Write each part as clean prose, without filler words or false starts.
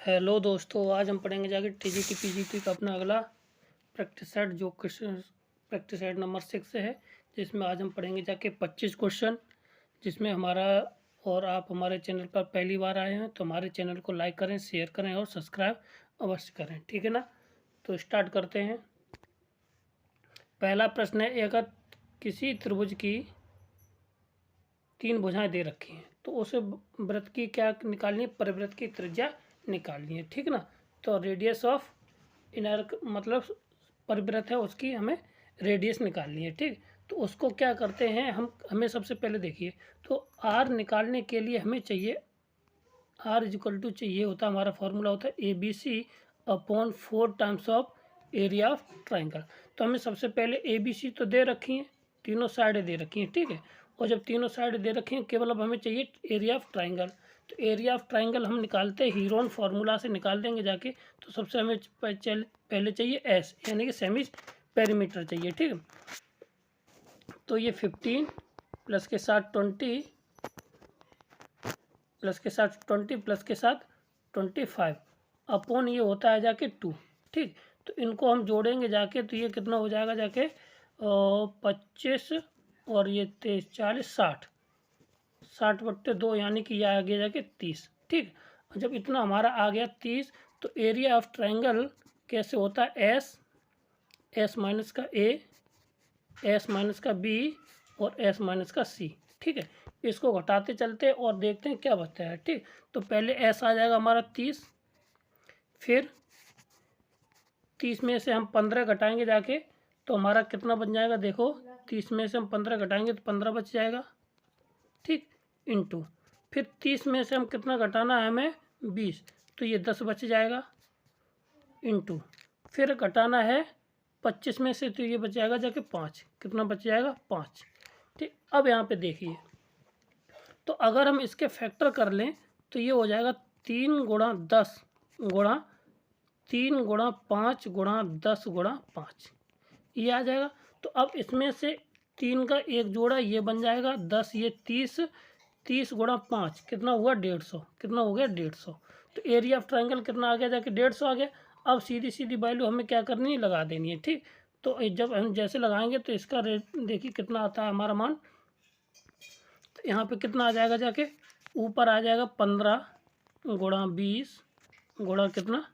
Hello दोस्तों, आज हम पढ़ेंगे जाके टीजीटी पीजीटी का अपना अगला प्रैक्टिस सेट जो क्वेश्चन प्रैक्टिस सेट नंबर 6 से है, जिसमें आज हम पढ़ेंगे जाके 25 क्वेश्चन। जिसमें हमारा और आप हमारे चैनल पर पहली बार आए हैं तो हमारे चैनल को लाइक करें, शेयर करें और सब्सक्राइब अवश्य करें, ठीक है ना। तो स्टार्ट करते हैं। पहला प्रश्न है, अगर किसी त्रिभुज की 3 भुजाएं दे रखी हैं तो उस वृत्त की क्या निकालनी है, परिवृत्त की त्रिज्या निकालनी है, ठीक ना। तो रेडियस ऑफ इनर मतलब परिवृत्त है उसकी हमें रेडियस निकालनी है, ठीक। तो उसको क्या करते हैं हमें सबसे पहले देखिए, तो आर निकालने के लिए हमें चाहिए आर इजिकल टू चाहिए होता है, हमारा फॉर्मूला होता है ABC upon 4 times of area of triangle. तो हमें सबसे पहले ABC तो दे रखी हैं, तीनों साइडें दे रखी हैं, ठीक है। और जब तीनों साइड दे रखी हैं, केवल अब हमें चाहिए एरिया ऑफ ट्राइंगल। तो एरिया ऑफ ट्राइंगल हम निकालते हैं हीरोन फार्मूला से निकाल देंगे जाके। तो सबसे हमें पहले चाहिए एस, यानी कि सेमी पेरीमीटर चाहिए, ठीक है। तो ये 15 प्लस के साथ 20 प्लस के साथ 20 प्लस के साथ 25 अपॉन ये होता है जाके 2, ठीक। तो इनको हम जोड़ेंगे जाके, तो ये कितना हो जाएगा जाके 25 और ये 23 40 60/2, यानी कि यह आ गया जाके 30, ठीक। और जब इतना हमारा आ गया 30, तो एरिया ऑफ ट्राइंगल कैसे होता है, एस माइनस का ए, एस माइनस का बी और एस माइनस का सी, ठीक है। इसको घटाते चलते और देखते हैं क्या बचता है, ठीक। तो पहले एस आ जाएगा हमारा 30, फिर 30 में से हम 15 घटाएंगे जाके, तो हमारा कितना बन जाएगा, देखो 30 में से हम 15 घटाएंगे तो 15 बच जाएगा, ठीक, इंटू फिर 30 में से हम कितना घटाना है हमें 20, तो ये 10 बच जाएगा, इंटू फिर घटाना है 25 में से, तो ये बच जाएगा जाके 5, कितना बच जाएगा 5, ठीक। अब यहाँ पे देखिए, तो अगर हम इसके फैक्टर कर लें तो ये हो जाएगा 3 गुणा 10 गुणा 3 गुणा 5 गुणा 10 गुणा 5, ये आ जाएगा। तो अब इसमें से 3 का एक जोड़ा ये बन जाएगा 10, ये 30, 30 गुणा 5 कितना हुआ 150, कितना हो गया 150। तो एरिया ऑफ ट्राइंगल कितना आ गया जाके 150 आ गया। अब सीधी सीधी वैल्यू हमें क्या करनी है, लगा देनी है, ठीक। तो जब हम जैसे लगाएंगे तो इसका रेट देखिए कितना आता है हमारा मान। तो यहाँ पे कितना आ जाएगा जाके, ऊपर आ जाएगा 15 गुणा 20 गुणा कितना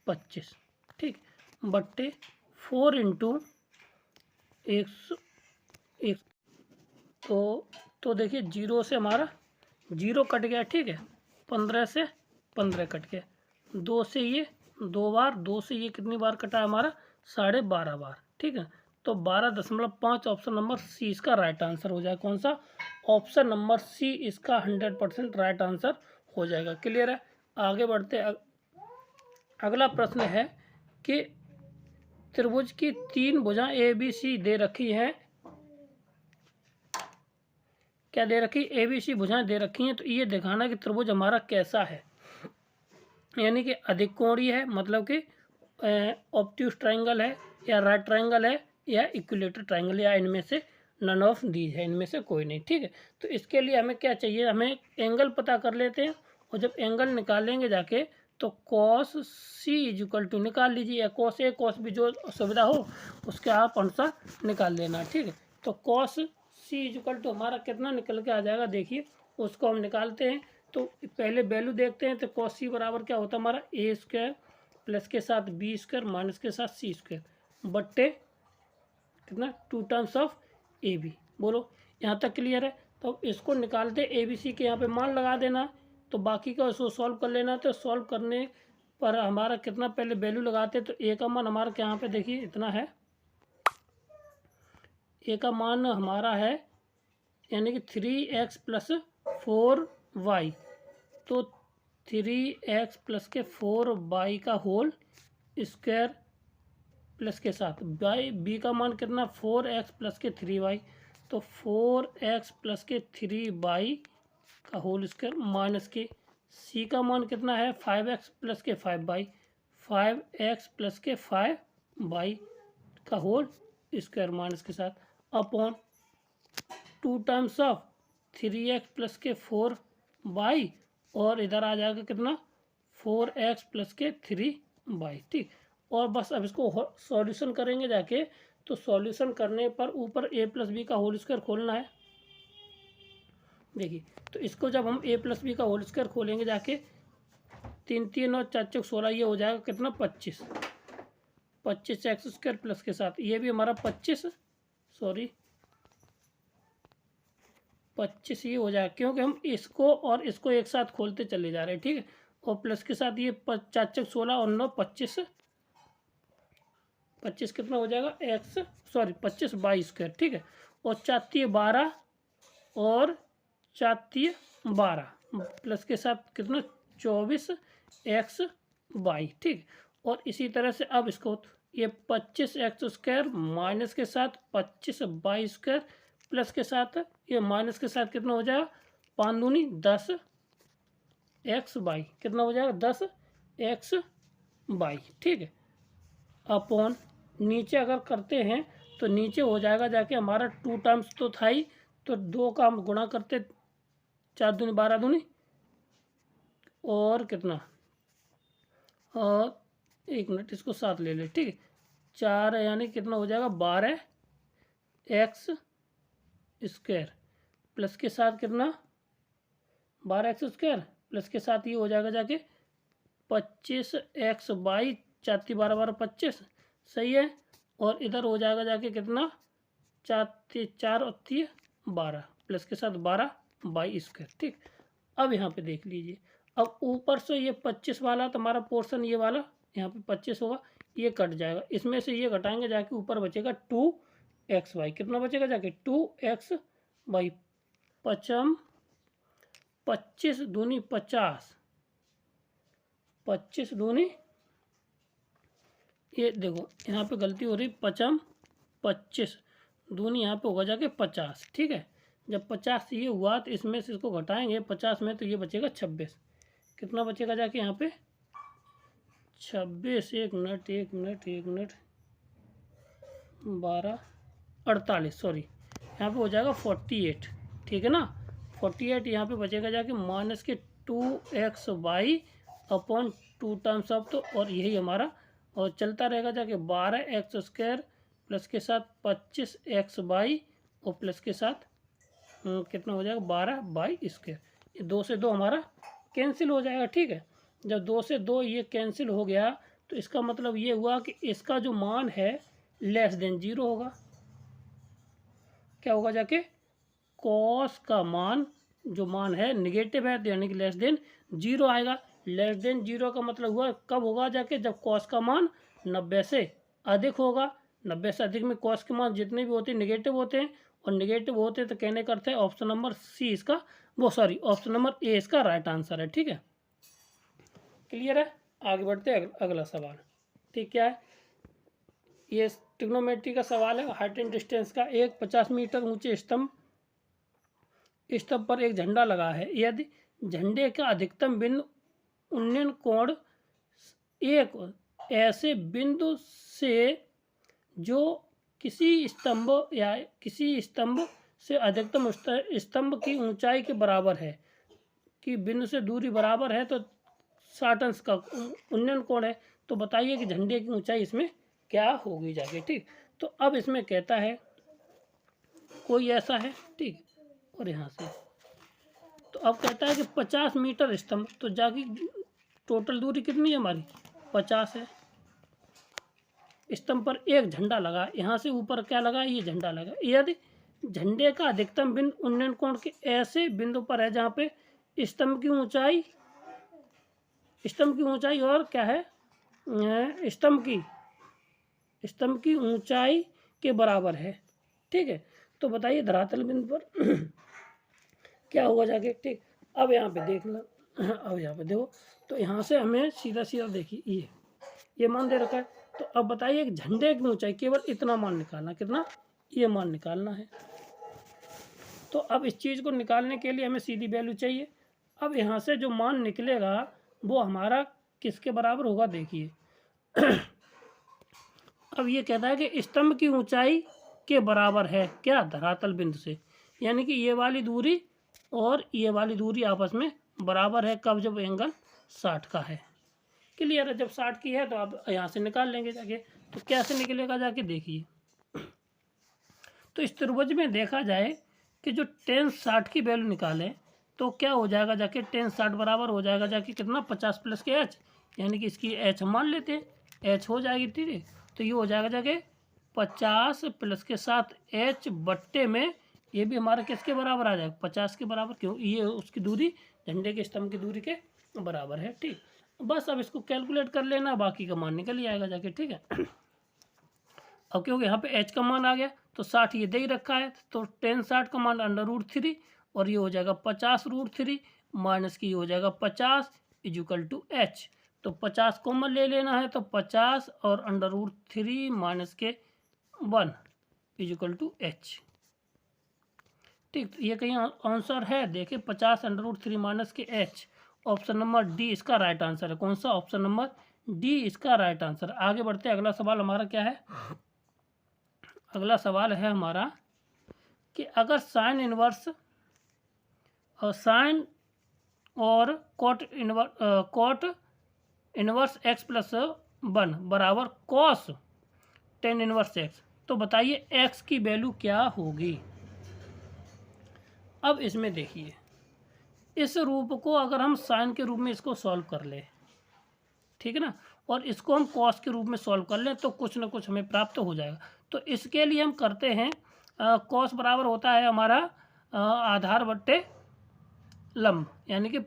25, ठीक, बट्टे 4 इंटू 100। तो देखिए जीरो से हमारा जीरो कट गया, ठीक है। 15 से 15 कट गया, 2 से ये 2 बार, 2 से ये कितनी बार कटा हमारा 12.5 बार, ठीक है। तो 12.5 ऑप्शन नंबर सी इसका राइट आंसर हो जाएगा। कौन सा, ऑप्शन नंबर सी इसका 100% राइट आंसर हो जाएगा। क्लियर है। आगे बढ़ते अगला प्रश्न है कि त्रिभुज की 3 भुजाएं ABC दे रखी हैं, क्या दे रखी, ABC भुजाएं दे रखी हैं। तो ये दिखाना कि त्रिभुज हमारा कैसा है, यानी कि अधिक कोणीय है, मतलब कि ऑब्ट्यूज ट्रायंगल है, या राइट ट्रायंगल है, या इक्विलेटरल ट्रायंगल, या इनमें से नन ऑफ दीज है, इनमें से कोई नहीं, ठीक है। तो इसके लिए हमें क्या चाहिए, हमें एंगल पता कर लेते हैं। और जब एंगल निकालेंगे जाके, तो कॉस सी इजिकल टू निकाल लीजिए, या कॉस ए कॉस बी जो सुविधा हो उसके आप अनुसार निकाल लेना, ठीक है। तो कॉस सी इजिकल टू हमारा कितना निकल के आ जाएगा, देखिए उसको हम निकालते हैं। तो पहले वैल्यू देखते हैं। तो कॉस सी बराबर क्या होता है हमारा, ए स्क्वायर प्लस के साथ बी स्क्वायर माइनस के साथ सी स्क्वायर बट्टे कितना 2 टाइम्स ऑफ ए बी। बोलो यहाँ तक क्लियर है। तो इसको निकालते ए बी सी के यहाँ पे मान लगा देना, तो बाकी का उसको सॉल्व कर लेना। तो सॉल्व करने पर हमारा कितना, पहले वैल्यू लगाते तो ए का मान हमारा क्या यहाँ पे देखिए इतना है, ए का मान हमारा है यानी कि 3x प्लस 4y। तो 3x प्लस के 4y का होल स्क्वायर प्लस के साथ बाई बी का मान कितना 4x प्लस के 3y। तो 4x प्लस के 3y का होल स्क्वायर माइनस के सी का मान कितना है 5x प्लस के 5y, 5x प्लस के 5y का होल स्क्वायर माइनस के साथ upon 2 times of 3x plus के 4y, और इधर आ जाएगा कितना 4x प्लस के 3y, ठीक। और बस अब इसको सॉल्यूशन करेंगे जाके, तो सॉल्यूशन करने पर ऊपर a प्लस बी का होल स्क्वायर खोलना है। देखिए, तो इसको जब हम a प्लस बी का होल स्क्वायर खोलेंगे जाके, 3 3 और 4 4 16, ये हो जाएगा कितना 25 एक्स स्क्वायर प्लस के साथ ये भी हमारा 25 ये हो जाएगा, क्योंकि हम इसको और इसको एक साथ खोलते चले जा रहे हैं, ठीक है। और प्लस के साथ ये 4 4 16 और 9 25 कितना हो जाएगा 25 बाई स्क्वायर, ठीक है। और 4 12 और 4 12 प्लस के साथ कितना 24 एक्स बाई, ठीक। और इसी तरह से अब इसको ये 25 एक्स स्क्वायर माइनस के साथ 25 बाई स्क्वायर प्लस के साथ ये माइनस के साथ कितना हो जाएगा 5 दूनी 10 एक्स बाई, कितना हो जाएगा 10 एक्स बाई, ठीक है। अपॉन नीचे अगर करते हैं तो नीचे हो जाएगा जाके हमारा 2 टाइम्स तो था ही, तो 2 का हम गुणा करते 4 दूनी 12 दूनी और कितना, और 1 मिनट इसको साथ ले ले, ठीक है। 4 यानी कितना हो जाएगा 12 एक्स स्क्वायर प्लस के साथ कितना 12 एक्स स्क्वायर प्लस के साथ ये हो जाएगा जाके 25 एक्स बाई 4 12 12 25, सही है। और इधर हो जाएगा जाके कितना 4 4 और 3 12 प्लस के साथ 12 बाई स्क्वायर, ठीक। अब यहाँ पे देख लीजिए, अब ऊपर से ये 25 वाला तो हमारा पोर्शन ये वाला यहाँ पे 25 होगा, ये कट जाएगा, इसमें से ये घटाएंगे जाके ऊपर बचेगा 2xy, कितना बचेगा जाके 2x बाई 25 दूनी 50, 25 दूनी, ये देखो यहाँ पे गलती हो रही 25 दूनी यहाँ पे होगा जाके 50, ठीक है। जब 50 ये हुआ तो इसमें से इसको घटाएंगे 50 में, तो ये बचेगा 26, कितना बचेगा जाके यहाँ पे 26, 1 मिनट 12 48, सॉरी यहाँ पे हो जाएगा 48, ठीक है ना। 48 यहाँ पे बचेगा जाके माइनस के 2x by upon 2 times of, तो और यही हमारा और चलता रहेगा जाके 12 एक्स स्क्वायर प्लस के साथ 25 एक्स बाई और प्लस के साथ कितना हो जाएगा 12 बाई स्क्वायर, ये 2 से 2 हमारा कैंसिल हो जाएगा, ठीक है। जब 2 से 2 ये कैंसिल हो गया तो इसका मतलब ये हुआ कि इसका जो मान है लेस देन 0 होगा, क्या होगा जाके कॉस का मान जो मान है निगेटिव है, तो यानी कि लेस देन 0 आएगा। लेस देन 0 का मतलब हुआ कब होगा जाके जब कॉस का मान 90 से अधिक होगा। 90 से अधिक में कॉस के मान जितने भी होते हैं निगेटिव होते हैं, और निगेटिव होते हैं तो कहने का अर्थ है ऑप्शन नंबर सी इसका ऑप्शन नंबर ए इसका राइट आंसर है, ठीक है। क्लियर है, आगे बढ़ते हैं अगला सवाल, ठीक क्या है, ये ट्रिग्नोमेट्री का सवाल है। हाइट एंड डिस्टेंस का, एक 50 मीटर ऊंचे स्तंभ पर एक झंडा लगा है, यदि झंडे का अधिकतम बिंदु उन्नयन कोण एक ऐसे बिंदु से जो किसी स्तंभ से अधिकतम स्तंभ की ऊंचाई के बराबर है, कि बिंदु से दूरी बराबर है तो 60 अंश का उन्नयन कोण है, तो बताइए कि झंडे की ऊंचाई इसमें क्या होगी जाके, ठीक। तो अब इसमें कहता है कोई ऐसा है, ठीक, और यहाँ से तो अब कहता है कि 50 मीटर स्तंभ, तो जाके टोटल दूरी कितनी है हमारी 50 है। स्तंभ पर एक झंडा लगा, यहाँ से ऊपर क्या लगा ये झंडा लगा, यदि झंडे का अधिकतम बिंदु उन्नयन कोण के ऐसे बिंदु पर है जहाँ पे स्तंभ की ऊंचाई और क्या है स्तंभ की ऊंचाई के बराबर है, ठीक है। तो बताइए धरातल बिंदु पर क्या होगा जाके, ठीक। अब यहाँ पे देखना, अब यहाँ पे देखो, तो यहाँ से हमें सीधा देखिए ये मान दे रखा है, तो अब बताइए कि झंडे की ऊंचाई केवल इतना मान निकालना, कितना ये मान निकालना है। तो अब इस चीज़ को निकालने के लिए हमें सीधी वैल्यू चाहिए। अब यहाँ से जो मान निकलेगा वो हमारा किसके बराबर होगा, देखिए अब ये कहता है कि स्तंभ की ऊंचाई के बराबर है क्या धरातल बिंदु से, यानी कि ये वाली दूरी और ये वाली दूरी आपस में बराबर है, कब जब एंगल 60 का है, क्लियर है। जब 60 की है तो आप यहाँ से निकाल लेंगे जाके। तो कैसे निकलेगा जाके देखिए। तो इस त्रिभुज में देखा जाए कि जो tan 60 की वैल्यू निकालें तो क्या हो जाएगा जाके, tan 60 बराबर हो जाएगा जाके कितना, 50 प्लस के h, यानी कि इसकी h हम मान लेते हैं, h हो जाएगी, ठीक है। तो ये हो जाएगा जाके 50 प्लस के साथ h बट्टे में, ये भी हमारा किसके बराबर आ जाएगा, 50 के बराबर, क्यों, ये उसकी दूरी झंडे के स्तंभ की दूरी के बराबर है, ठीक। बस अब इसको कैलकुलेट कर लेना, बाकी का मान निकल ही आएगा जाके, ठीक है। अब क्योंकि यहाँ पे h का मान आ गया तो 60 ये दे ही रखा है, तो tan 60 का मान √3 और ये हो जाएगा 50 √3 माइनस की हो जाएगा 50 इजुकल टू h। तो 50 कॉमन ले लेना है, तो 50 और √3 माइनस के 1 इजुकल टू h, ठीक। तो ये कहीं आंसर है, देखिए 50 √3 माइनस के h, ऑप्शन नंबर डी इसका राइट आंसर है। कौन सा, ऑप्शन नंबर डी इसका राइट आंसर। आगे बढ़ते हैं, अगला सवाल हमारा क्या है, अगला सवाल है हमारा कि अगर साइन इनवर्स और साइन और कोट इनवर्स x प्लस 1 बराबर कॉस tan इनवर्स x, तो बताइए x की वैल्यू क्या होगी। अब इसमें देखिए, इस रूप को अगर हम साइन के रूप में इसको सॉल्व कर ले, ठीक है ना, और इसको हम कॉस के रूप में सॉल्व कर लें तो कुछ ना कुछ हमें प्राप्त हो जाएगा। तो इसके लिए हम करते हैं, कॉस बराबर होता है हमारा आधार बट्टे लंब, यानी कि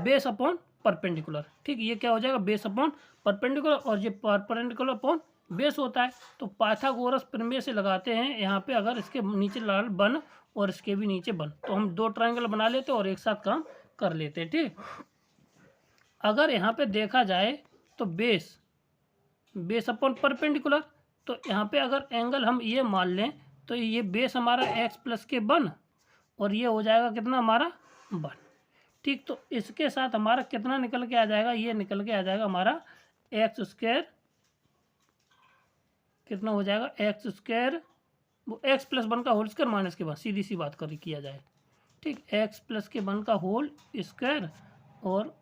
बेस अपॉन परपेंडिकुलर, ठीक। ये क्या हो जाएगा, बेस अपॉन परपेंडिकुलर, और ये परपेंडिकुलर अपॉन बेस होता है। तो पाइथागोरस प्रमेय से लगाते हैं यहाँ पे, अगर इसके नीचे लाल बन और इसके भी नीचे बन, तो हम दो ट्रायंगल बना लेते हैं और एक साथ काम कर लेते हैं, ठीक। अगर यहाँ पे देखा जाए तो बेस अपॉन परपेंडिकुलर, तो यहाँ पे अगर एंगल हम ये मान लें तो ये बेस हमारा x प्लस के 1 और ये हो जाएगा कितना हमारा 1, ठीक। तो इसके साथ हमारा कितना निकल के आ जाएगा, ये निकल के आ जाएगा हमारा x², कितना हो जाएगा x², वो x प्लस 1 का होल स्क्वायर माइनस के 1, सीधी सी बात कर किया जाए, ठीक। x प्लस के 1 का होल स्क्वायर और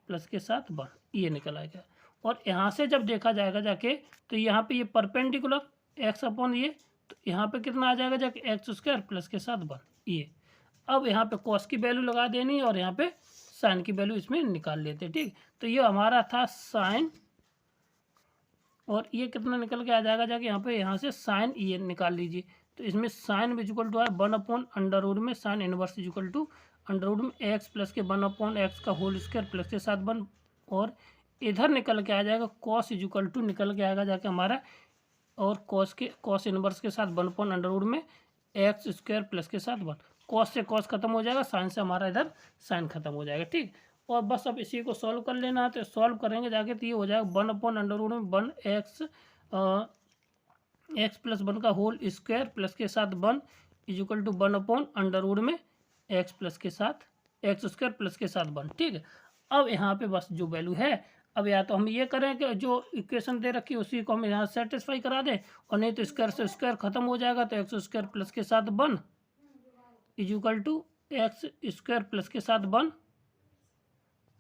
प्लस के साथ 1, ये निकल आएगा। और यहाँ से जब देखा जाएगा जाके तो यहाँ पे ये परपेंडिकुलर x अपॉन ये, तो यहाँ पे कितना आ जाएगा जाके x² प्लस के साथ 1, ये। अब यहाँ पे कॉस की वैल्यू लगा देनी और यहाँ पे साइन की वैल्यू इसमें निकाल लेते, ठीक। तो ये हमारा था साइन, और ये कितना निकल के आ जाएगा जाके यहाँ से साइन ये निकाल लीजिए। तो इसमें साइन इक्वल टू है 1/√, में साइन इनवर्स इक्वल टू √ में x प्लस के 1/x का होल स्क्वायर प्लस के साथ 1, और इधर निकल के आ जाएगा कॉस इक्वल टू निकल के आएगा जाके हमारा, और कॉस इनवर्स के साथ 1/√, में x² प्लस के साथ 1, कॉस से कॉस खत्म हो जाएगा, साइन से हमारा इधर साइन खत्म हो जाएगा, ठीक। और बस अब इसी को सॉल्व कर लेना है। तो सॉल्व करेंगे जाके तो ये हो जाएगा 1/√, में 1x x प्लस 1 का होल स्क्वायर प्लस के साथ 1 इक्वल टू 1/√, में x प्लस के साथ x² प्लस के साथ 1, ठीक है। अब यहाँ पे बस जो वैल्यू है, अब या तो हम ये करें कि जो इक्वेशन दे रखी है उसी को हम यहाँ सेटिस्फाई करा दें, और नहीं तो स्क्वायर से स्क्वायर खत्म हो जाएगा, तो x² प्लस के साथ 1 इक्वल टू x² प्लस के साथ 1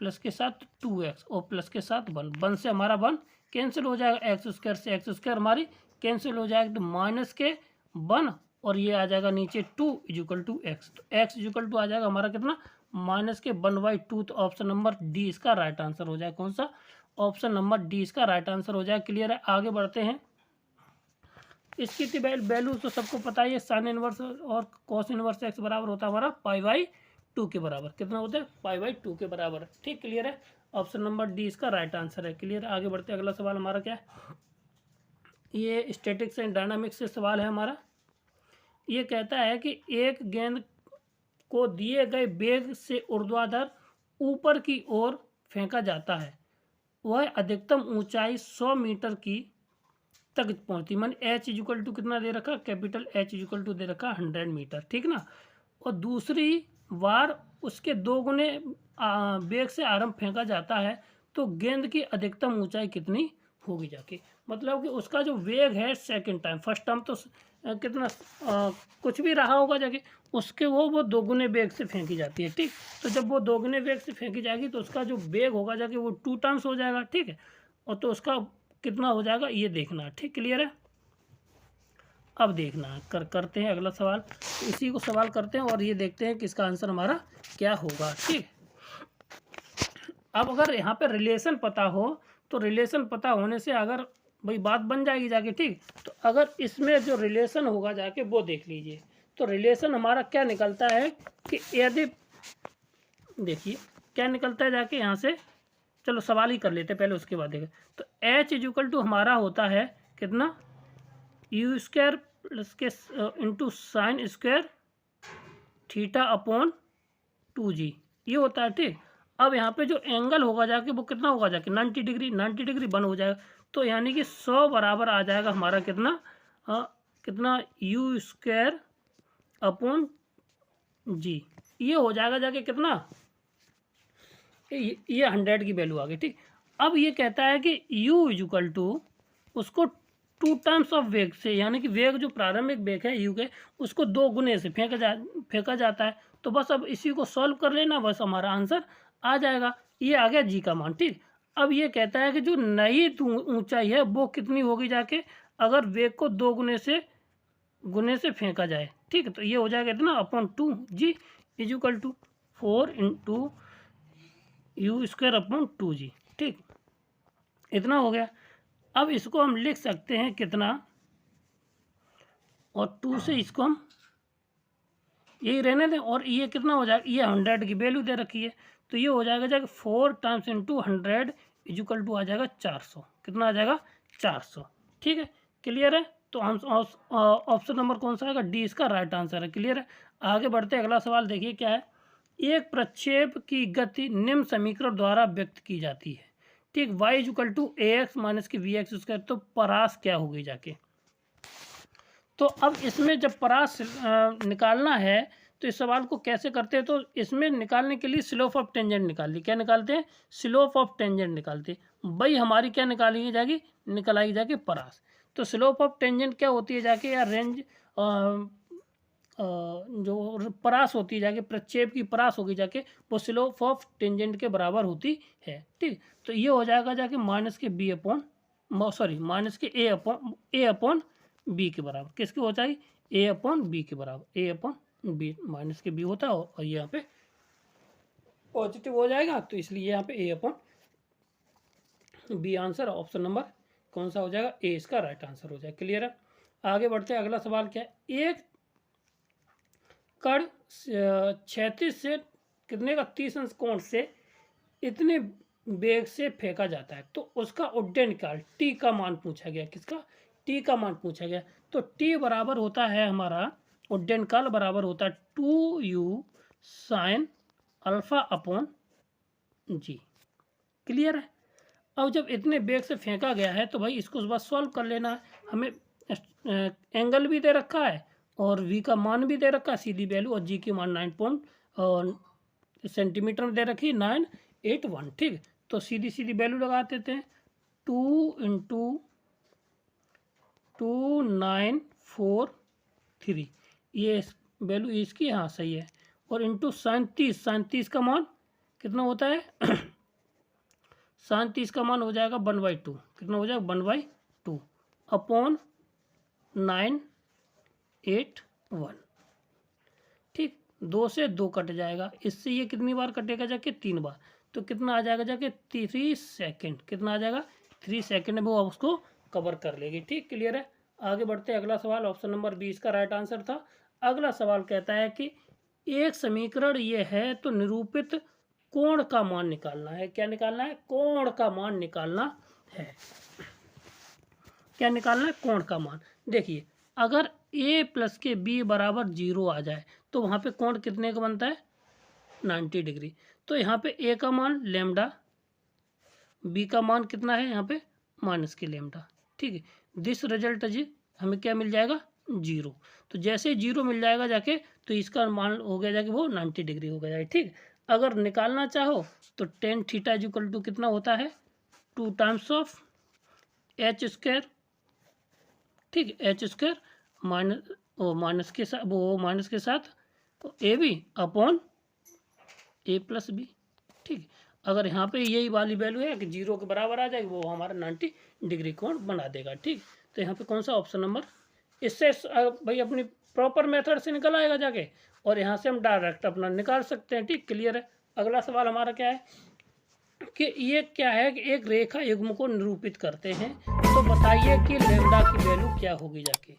प्लस के साथ 2x और प्लस के साथ 1 से हमारा 1 कैंसिल हो जाएगा, x² से x² हमारी कैंसिल हो जाएगा, तो माइनस के 1 और ये आ जाएगा नीचे 2 इक्वल टू x। तो x इक्वल टू आ जाएगा हमारा कितना, माइनस के 1/2। तो ऑप्शन नंबर डी इसका राइट आंसर हो जाएगा। कौन सा, ऑप्शन नंबर डी इसका राइट आंसर हो जाएगा। क्लियर है, आगे बढ़ते हैं। इसकी वैल्यू तो सबको पता ही है, साइन इनवर्स और कॉस इनवर्स x बराबर होता है हमारा π/2 के बराबर, कितना होता है π/2 के बराबर, ठीक। क्लियर है, ऑप्शन नंबर डी इसका राइट आंसर है। क्लियर है, आगे बढ़ते हैं। अगला सवाल हमारा क्या है, ये स्टैटिक्स एंड डायनामिक्स से सवाल है हमारा। ये कहता है कि एक गेंद को दिए गए वेग से ऊर्ध्वाधर ऊपर की ओर फेंका जाता है, वह अधिकतम ऊंचाई 100 मीटर की तक पहुंचती, मान h इक्वल टू कितना दे रखा, कैपिटल H इक्वल टू दे रखा 100 मीटर, ठीक ना। और दूसरी बार उसके 2 गुने वेग से आरंभ फेंका जाता है तो गेंद की अधिकतम ऊंचाई कितनी होगी जाके, मतलब कि उसका जो वेग है सेकंड टाइम, फर्स्ट टाइम तो कितना कुछ भी रहा होगा जाके, उसके वो दोगुने वेग से फेंकी जाती है। ठीक, तो जब वो दोगुने वेग से फेंकी जाएगी तो उसका जो वेग होगा जाके वो 2 टाइम्स हो जाएगा। ठीक है, और तो उसका कितना हो जाएगा ये देखना है। ठीक, क्लियर है। अब देखना है, करते हैं अगला सवाल। तो इसी को सवाल करते हैं और ये देखते हैं कि इसका आंसर हमारा क्या होगा। ठीक, अब अगर यहाँ पे रिलेशन पता हो तो रिलेशन पता होने से अगर भाई बात बन जाएगी जाके। ठीक, तो अगर इसमें जो रिलेशन होगा जाके वो देख लीजिए। तो रिलेशन हमारा क्या निकलता है कि यदि, देखिए क्या निकलता है जाके यहाँ से, चलो सवाल ही कर लेते पहले, उसके बाद देखें। तो एच इक्वल टू हमारा होता है कितना, यू स्क्वायर प्लस के into sine square theta upon 2g, ये होता है। ठीक, अब यहाँ पे जो एंगल होगा जाके वो कितना होगा जाके 90 डिग्री, 90 डिग्री बन हो जाएगा। तो यानी कि 100 बराबर आ जाएगा हमारा कितना, कितना यू स्क्वायर अपॉन जी, ये हो जाएगा जाके कितना, ये 100 की वैल्यू आ गई। ठीक, अब ये कहता है कि u इक्वल टू उसको 2 टाइम्स ऑफ वेग से, यानी कि वेग जो प्रारंभिक वेग है यू के, उसको 2 गुने से फेंका जाता है। तो बस अब इसी को सॉल्व कर लेना, बस हमारा आंसर आ जाएगा। ये आ गया जी का मान। ठीक, अब ये कहता है कि जो नई ऊंचाई है वो कितनी होगी जाके अगर वेग को 2 गुने से फेंका जाए। ठीक है, तो ये हो जाएगा इतना upon 2g equal to 4 into u square upon 2g। ठीक, इतना हो गया। अब इसको हम लिख सकते हैं कितना, और 2 से इसको हम यही रहने दें, और ये कितना हो जाएगा, ये 100 की वैल्यू दे रखी है, तो ये हो जाएगा जाएगा 4 टाइम्स इंटू 100 इक्वल टू आ जाएगा 400। कितना आ जाएगा 400। ठीक है, क्लियर है। तो हम ऑप्शन नंबर कौन सा आएगा, डी इसका राइट आंसर है। क्लियर है, आगे बढ़ते अगला सवाल देखिए क्या है। एक प्रक्षेप की गति निम्न समीकरण द्वारा व्यक्त की जाती है। ठीक, y equal to a x minus की वी एक्स स्क्वायर, तो परास क्या होगी जाके। तो अब इसमें जब परास निकालना है तो इस सवाल को कैसे करते हैं, तो इसमें निकालने के लिए स्लोप ऑफ टेंजेंट निकाल ली। क्या निकालते हैं, स्लोप ऑफ टेंजेंट निकालते हैं। भाई हमारी क्या निकाली जाएगी, निकाली जाएगी परास। तो स्लोप ऑफ टेंजेंट क्या होती है जाके, या रेंज जो परास होती है जाके, प्रक्षेप की परास होगी जाके, वो स्लोप ऑफ टेंजेंट के बराबर होती है। ठीक, तो ये हो जाएगा जाके माइनस के बी अपॉन, सॉरी माइनस के ए अपॉन बी के बराबर। किसके हो जाएगी, ए अपॉन बी के बराबर, ए अपॉन बी, माइनस के बी होता है और यहाँ पे पॉजिटिव हो जाएगा, तो इसलिए यहाँ पे A upon B answer, option number कौन सा हो जाएगा, ए इसका राइट आंसर हो जाएगा। क्लियर है, आगे बढ़ते हैं। अगला सवाल क्या है, एक कण 36 से कितने का 30 अंश कोण से इतने वेग से फेंका जाता है, तो उसका उड्डयन काल टी का मान पूछा गया। किसका, टी का मान पूछा गया। तो टी बराबर होता है हमारा, उड्डयन काल बराबर होता है 2u साइन अल्फा अपॉन जी। क्लियर है, अब जब इतने वेग से फेंका गया है तो भाई इसको बस सॉल्व कर लेना है। हमें एंगल भी दे रखा है और v का मान भी दे रखा है, सीधी वैल्यू, और g की मान 9 सेंटीमीटर में दे रखी है, 981। ठीक, तो सीधी सीधी वैल्यू लगा देते हैं। 2 इंटू 2943, ये वैल्यू इसकी, हाँ सही है, और इंटू 37 का मान कितना होता है 37 का मान हो जाएगा 1/2। कितना हो जाएगा 1/2 अपॉन 981। ठीक, 2 से 2 कट जाएगा, इससे ये कितनी बार कटेगा जाके 3 बार, तो कितना आ जाएगा जाके 3 सेकंड। कितना आ जाएगा 3 सेकंड में वो उसको कवर कर लेगी। ठीक, क्लियर है, आगे बढ़ते हैं। अगला सवाल ऑप्शन नंबर 20 का राइट आंसर था। अगला सवाल कहता है कि एक समीकरण ये है तो निरूपित कोण का मान निकालना है। क्या निकालना है, कोण का मान निकालना है। क्या निकालना है, कोण का मान। देखिए अगर a प्लस के b बराबर 0 आ जाए तो वहाँ पे कोण कितने का बनता है 90 डिग्री। तो यहाँ पे a का मान लैम्डा, b का मान कितना है यहाँ पे माइनस के लैम्डा। ठीक है, दिस रिजल्ट जी हमें क्या मिल जाएगा 0। तो जैसे 0 मिल जाएगा जाके तो इसका मान हो गया जाके वो 90 डिग्री हो गया। ठीक, अगर निकालना चाहो तो tan थीटा इक्वल टू कितना होता है 2 टाइम्स ऑफ एच स्क्वायर, ठीक है, एच स्क्वायर माइनस के साथ, वो माइनस के साथ a b upon a plus b, ठीक। अगर यहाँ पे यही वाली वैल्यू है कि 0 के बराबर आ जाएगी, वो हमारा 90 डिग्री कोण बना देगा, ठीक। तो यहाँ पे कौन सा ऑप्शन नंबर, इससे भाई अपनी प्रॉपर मेथड से निकल आएगा जाके, और यहाँ से हम डायरेक्ट अपना निकाल सकते हैं, ठीक, क्लियर है। अगला सवाल हमारा क्या है कि ये क्या है कि एक रेखा युग्म को निरूपित करते हैं, तो बताइए कि लैम्डा की वैल्यू क्या होगी जाके।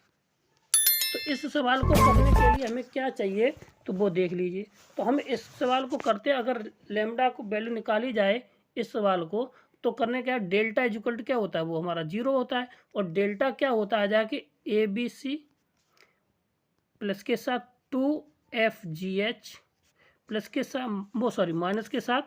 तो इस सवाल को करने के लिए हमें क्या चाहिए, तो वो देख लीजिए। तो हम इस सवाल को करते हैं, अगर लैम्डा को वैल्यू निकाली जाए इस सवाल को, तो करने क्या है, डेल्टा इक्वल टू क्या होता है, वो हमारा 0 होता है, और डेल्टा क्या होता है जाके ABC प्लस के साथ 2FGH प्लस के साथ, वो सॉरी माइनस के साथ,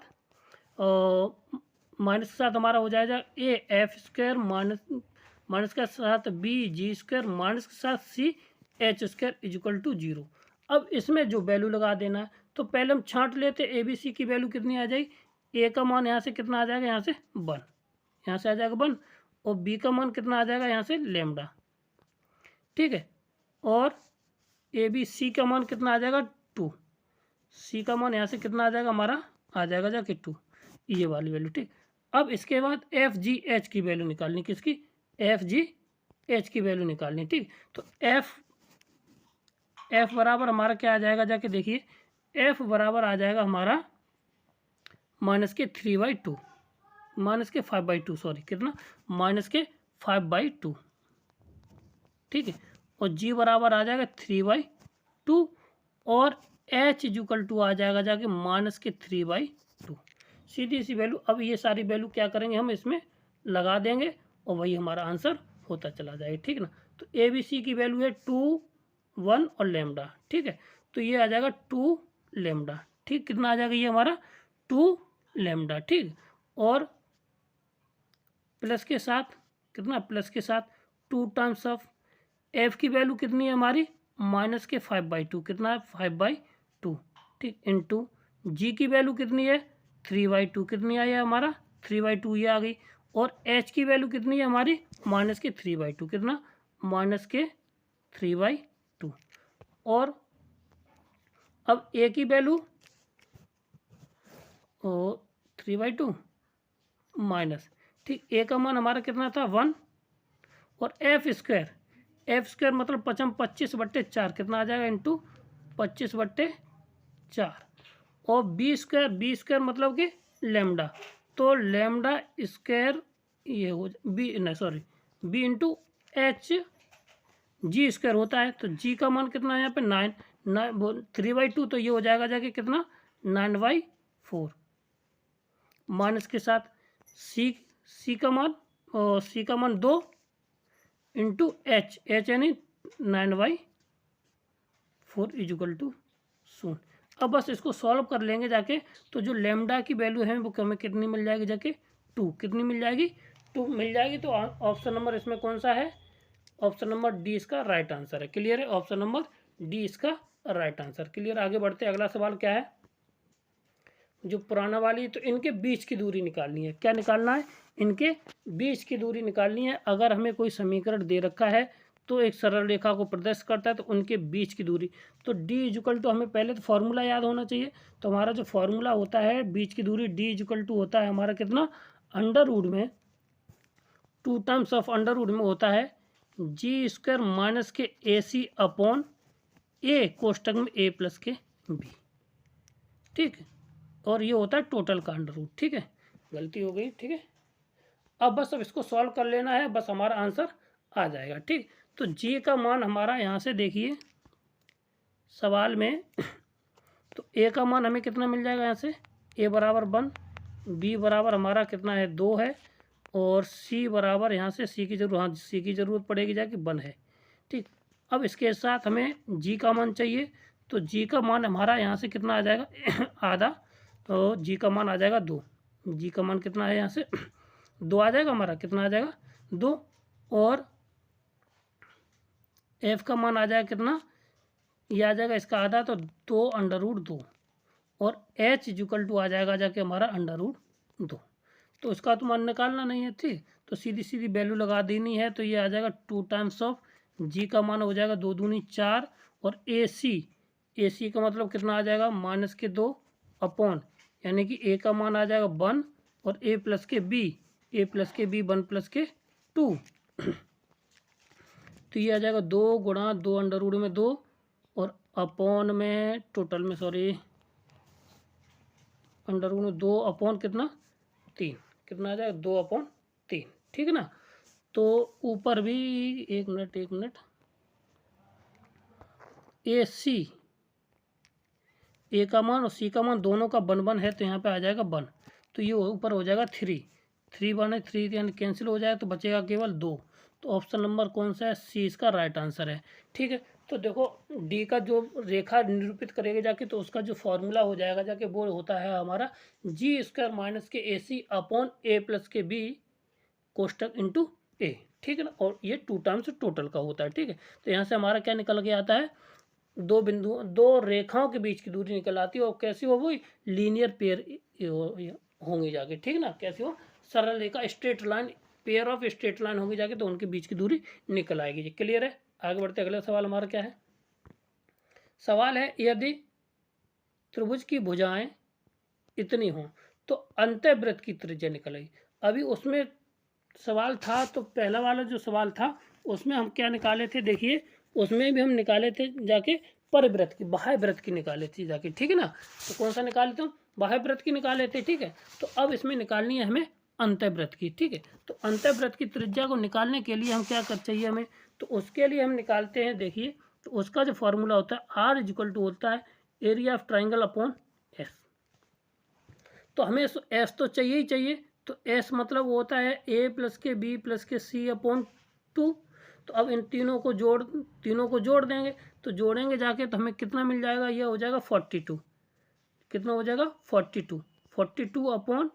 माइनस के साथ हमारा हो जाएगा AF स्क्वायर माइनस के साथ BG स्क्वायर माइनस के साथ CH स्क्वायर इक्वल टू 0। अब इसमें जो वैल्यू लगा देना है, तो पहले हम छांट लेते ABC की वैल्यू कितनी आ जाएगी, A का मान यहाँ से कितना आ जाएगा, यहाँ से 1, यहाँ से आ जाएगा 1, और B का मान कितना आ जाएगा, यहाँ से लैम्डा, ठीक है, और ABC का मान कितना आ जाएगा 2, C का मान यहाँ से कितना आ जाएगा, हमारा आ जाएगा जाके 2, ये वाली वैल्यू, ठीक। अब इसके बाद FGH की वैल्यू निकालनी, किसकी, FGH की वैल्यू निकालनी, ठीक। तो F बराबर हमारा क्या आ जाएगा जाके देखिए, F बराबर आ जाएगा हमारा माइनस के 3/2, माइनस के 5/2, सॉरी कितना, माइनस के 5/2, ठीक है, और G बराबर आ जाएगा 3/2, और H इक्वल टू आ जाएगा जाके माइनस के 3/2, सीधी सी वैल्यू। अब ये सारी वैल्यू क्या करेंगे, हम इसमें लगा देंगे, और वही हमारा आंसर होता चला जाएगा, ठीक ना। तो ABC की वैल्यू है 2, 1 और लैम्डा, ठीक है, तो ये आ जाएगा 2 लैम्डा, ठीक, कितना आ जाएगा ये हमारा 2 लैम्डा, ठीक, और प्लस के साथ कितना, प्लस के साथ 2 टाइम्स ऑफ F की वैल्यू कितनी है हमारी, माइनस के 5/2, कितना है 5/2, ठीक, इंटू G की वैल्यू कितनी है 3/2, कितनी आई है हमारा 3/2 ये आ गई, और H की वैल्यू कितनी है हमारी माइनस के 3/2, कितना माइनस के 3/2, और अब A की वैल्यू 3/2 माइनस, ठीक, A का मान हमारा कितना था 1, और F स्क्वायर मतलब 25/4, कितना आ जाएगा इंटू 25/4, और बी स्क्वायर मतलब कि लैम्डा, तो लैम्डा स्क्वायर ये हो बी नहीं sorry b into h g square होता है, तो जी का मान कितना है यहाँ पे 3/2, तो ये हो जाएगा जाके कितना 9/4, माइनस के साथ सी का मान 2 इंटू एच यानी 9/4 इक्वल टू 0। अब बस इसको सॉल्व कर लेंगे जाके, तो जो लैम्डा की वैल्यू है वो हमें कितनी मिल जाएगी जाके 2, कितनी मिल जाएगी 2 मिल जाएगी। तो ऑप्शन नंबर इसमें कौन सा है, ऑप्शन नंबर डी इसका राइट आंसर है, क्लियर है, ऑप्शन नंबर डी इसका राइट आंसर, क्लियर। आगे बढ़ते हैं, अगला सवाल क्या है, जो पुराना वाली, तो इनके बीच की दूरी निकालनी है, क्या निकालना है, इनके बीच की दूरी निकालनी है। अगर हमें कोई समीकरण दे रखा है तो एक सरल रेखा को प्रदर्शित करता है, तो उनके बीच की दूरी, तो डी इक्वल टू हमें पहले तो फॉर्मूला याद होना चाहिए। तो हमारा जो फॉर्मूला होता है बीच की दूरी, डी इक्वल टू होता है हमारा कितना, अंडर रूट में 2 टाइम्स ऑफ अंडर रूट में होता है जी स्क्वायर माइनस के ए सी अपॉन ए कोष्टक में ए प्लस के बी, ठीक है, और ये होता है टोटल का अंडर रूट, ठीक है, गलती हो गई, ठीक है। अब बस अब इसको सॉल्व कर लेना है, बस हमारा आंसर आ जाएगा, ठीक। तो जी का मान हमारा यहाँ से देखिए सवाल में, तो ए का मान हमें कितना मिल जाएगा यहाँ से, ए बराबर 1, बी बराबर हमारा कितना है 2 है, और सी बराबर यहाँ से सी की जरूरत, हाँ सी की ज़रूरत पड़ेगी जाके 1 है, ठीक। अब इसके साथ हमें जी का मान चाहिए, तो जी का मान हमारा यहाँ से कितना आ जाएगा आधा, तो जी का मान आ जाएगा 2, जी का मान कितना है यहाँ से 2 आ जाएगा हमारा, कितना आ जाएगा 2, और एफ का मान आ जाएगा कितना, ये आ जाएगा इसका आधा, तो 2 अंडर रूट 2, और एच इक्वल टू आ जाएगा जाके हमारा अंडर रूट 2। तो उसका तो मान निकालना नहीं है, ठीक। तो सीधी सीधी वैल्यू लगा देनी है, तो ये आ जाएगा 2 टाइम्स ऑफ जी का मान हो जाएगा 2 दूनी 4, और ए सी का मतलब कितना आ जाएगा -2 अपॉन, यानी कि ए का मान आ जाएगा 1, और ए प्लस के बी 1 प्लस के 2 तो ये आ जाएगा 2 गुणा 2 अंडर रूट में 2, और अपॉन में टोटल में सॉरी अंडर रूट में 2 अपॉन कितना 3, कितना आ जाएगा 2 अपॉन 3, ठीक है ना। तो ऊपर भी एक मिनट ए सी ए का मान और सी का मान दोनों का 1 है, तो यहाँ पे आ जाएगा 1, तो ये ऊपर हो जाएगा 3 1 है 3 यानी कैंसिल हो जाएगा, तो बचेगा केवल 2। तो ऑप्शन नंबर कौन सा है, सी इसका राइट आंसर है, ठीक है। तो देखो डी का जो रेखा निरूपित करेगा जाके, तो उसका जो फॉर्मूला हो जाएगा जाके वो होता है हमारा जी स्क्वायर माइनस के ए सी अपॉन ए प्लस के बी कोष्टक इंटू ए, ठीक है ना। और ये 2 टाइम्स टोटल का होता है, ठीक है। तो यहाँ से हमारा क्या निकल के आता है, दो रेखाओं के बीच की दूरी निकल आती है, और कैसी हो वो लीनियर पेयर होंगी जाके, ठीक है ना। कैसी हो, सरल रेखा straight line, pair of straight line होंगी जाके, तो उनके बीच की दूरी निकल आएगी। ये क्लियर है। आगे बढ़ते अगला सवाल हमारा क्या है, सवाल है यदि त्रिभुज की भुजाएं इतनी हों तो अंतःवृत्त की त्रिज्या निकल आई। अभी उसमें सवाल था, तो पहला वाला जो सवाल था उसमें हम क्या निकाले थे, देखिए उसमें भी हम निकाले थे जाके परिवृत्त की, बाह्य वृत्त की निकाले थे जाके, ठीक है ना। तो कौन सा निकाले थे, बाह्य वृत्त की निकाले थे, ठीक है। तो अब इसमें निकालनी है हमें अंतःवृत्त की, ठीक है। तो अंतःवृत्त की त्रिज्या को निकालने के लिए हम क्या कर चाहिए हमें, तो उसके लिए हम निकालते हैं, देखिए तो उसका जो फॉर्मूला होता है आर इक्वल टू होता है area of triangle upon S. तो हमें एस तो चाहिए ही चाहिए, तो एस मतलब वो होता है ए प्लस के बी प्लस के सी अपॉन 2। तो अब इन तीनों को जोड़ देंगे, तो जोड़ेंगे जाके तो हमें कितना मिल जाएगा, ये हो जाएगा 42, कितना हो जाएगा 42 अपॉन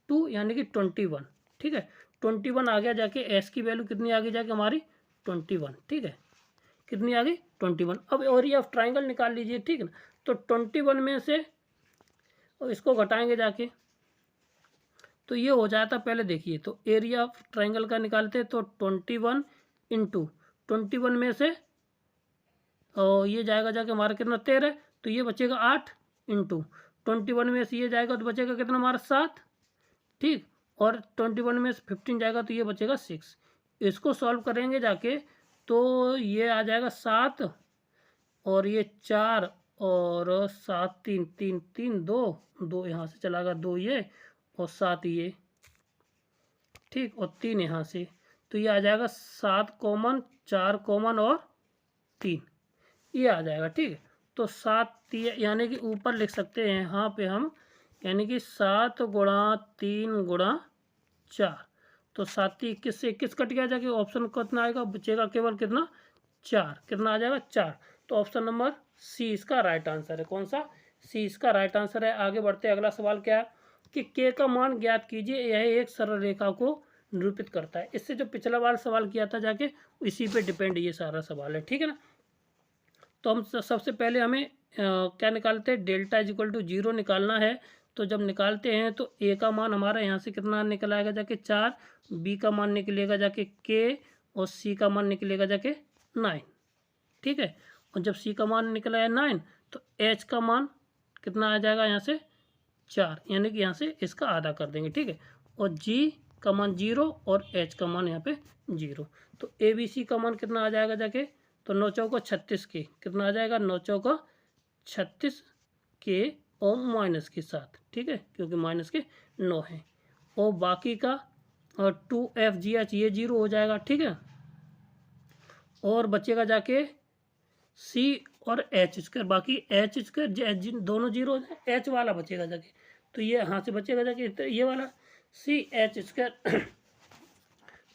2 यानी कि 21, ठीक है। 21 आ गया जाके, एस की वैल्यू कितनी आ गई जाके हमारी 21, ठीक है। कितनी आ गई 21। अब एरिया ऑफ ट्राइंगल निकाल लीजिए, ठीक है ना। तो 21 में से और इसको घटाएंगे जाके, तो ये हो जाता, पहले देखिए तो एरिया ऑफ ट्राइंगल का निकालते, तो 21 इंटू 21 में से और ये जाएगा जाके हमारा कितना 13, तो ये बचेगा 8 इंटू 21 में से ये जाएगा तो बचेगा कितना हमारा 7, ठीक। और 21 में से 15 जाएगा तो ये बचेगा 6। इसको सॉल्व करेंगे जाके, तो ये आ जाएगा 7 और ये 4 और 7 3 3 3 2 यहाँ से चला गया 2 ये और 7 ये, ठीक, और 3 यहाँ से, तो ये आ जाएगा 7 कॉमन 4 कॉमन और 3 ये आ जाएगा, ठीक है। तो 7 यानी कि ऊपर लिख सकते हैं यहाँ पे हम, यानी कि 7 गुणा 3 गुणा 4, तो 7 21 से 21 कट गया जाके, ऑप्शन कितना आएगा, बचेगा केवल कितना 4, कितना आ जाएगा 4। तो ऑप्शन नंबर सी इसका राइट आंसर है। कौन सा, सी इसका राइट आंसर है। आगे बढ़ते अगला सवाल क्या है कि के का मान ज्ञात कीजिए, यह एक सरल रेखा को निरूपित करता है। इससे जो पिछला वाला सवाल किया था जाके, इसी पे डिपेंड ये सारा सवाल है, ठीक है ना। तो हम सबसे पहले हमें क्या निकालते हैं, डेल्टा इज इक्वल टू 0 निकालना है। तो जब निकालते हैं तो ए का मान हमारा यहाँ से कितना निकल आएगा जाके 4, बी का मान निकलेगा जाके के, और सी का मान निकलेगा जाके 9, ठीक है। और जब सी का मान निकला है 9, तो एच का मान कितना आ जाएगा यहाँ से 4, यानी कि यहाँ से इसका आधा कर देंगे, ठीक है। और जी का मान 0 और एच का मान यहाँ पे 0। तो ए बी सी का मान कितना आ जाएगा जाके, तो 9 चौका 36 के, कितना आ जाएगा 9 चौका 36 के और माइनस के साथ, ठीक है, क्योंकि माइनस के 9 है। और बाकी का और 2FGH ये 0 हो जाएगा, ठीक है। और बचेगा जाके सी और एच स्क्वायर, बाकी एच स्क्वायर दोनों 0 एच वाला बचेगा जाके, तो ये यहाँ से बचेगा जाके ये वाला सी एच स्क्वायर।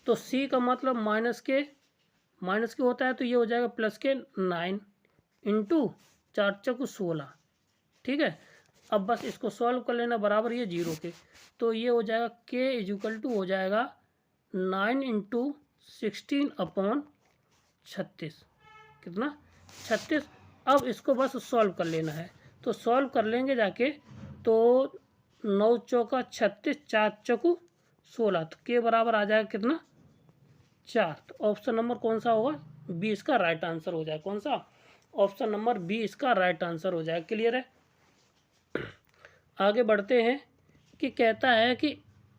तो सी का मतलब माइनस के होता है, तो ये हो जाएगा प्लस के 9 इंटू 4 चौको 16, ठीक है। अब बस इसको सॉल्व कर लेना, बराबर ये 0 के, तो ये हो जाएगा के इक्वल टू हो जाएगा 9 इंटू 16 अपॉन 36, कितना 36। अब इसको बस सॉल्व कर लेना है, तो सॉल्व कर लेंगे जाके, तो 9 चौका 36, 4 चौको 16, तो के बराबर आ जाएगा कितना 4। तो ऑप्शन नंबर कौन सा होगा, बी इसका राइट आंसर हो जाएगा। कौन सा, ऑप्शन नंबर बी इसका राइट आंसर हो जाएगा। क्लियर है। आगे बढ़ते हैं कि कहता है कि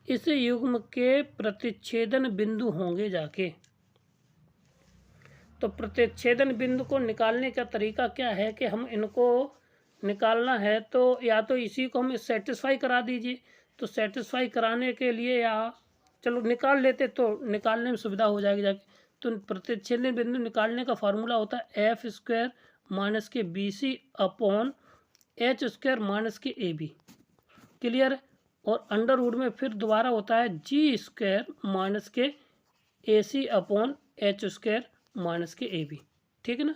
इस युग्म के प्रतिच्छेदन बिंदु होंगे जाके। तो प्रतिच्छेदन बिंदु को निकालने का तरीका क्या है कि हम इनको निकालना है तो या तो इसी को हम सेटिस्फाई करा दीजिए। तो सेटिस्फाई कराने के लिए या चलो निकाल लेते तो निकालने में सुविधा हो जाएगी जाके। तो प्रतिच्छेदन बिंदु निकालने का फार्मूला होता है एफ स्क्वायर माइनस के b c upon h square minus के ए बी। क्लियर है। और अंडर रूट में फिर दोबारा होता है जी स्क्वायर माइनस के ए सी अपॉन एच स्क्वायर माइनस के ए बी। ठीक है ना।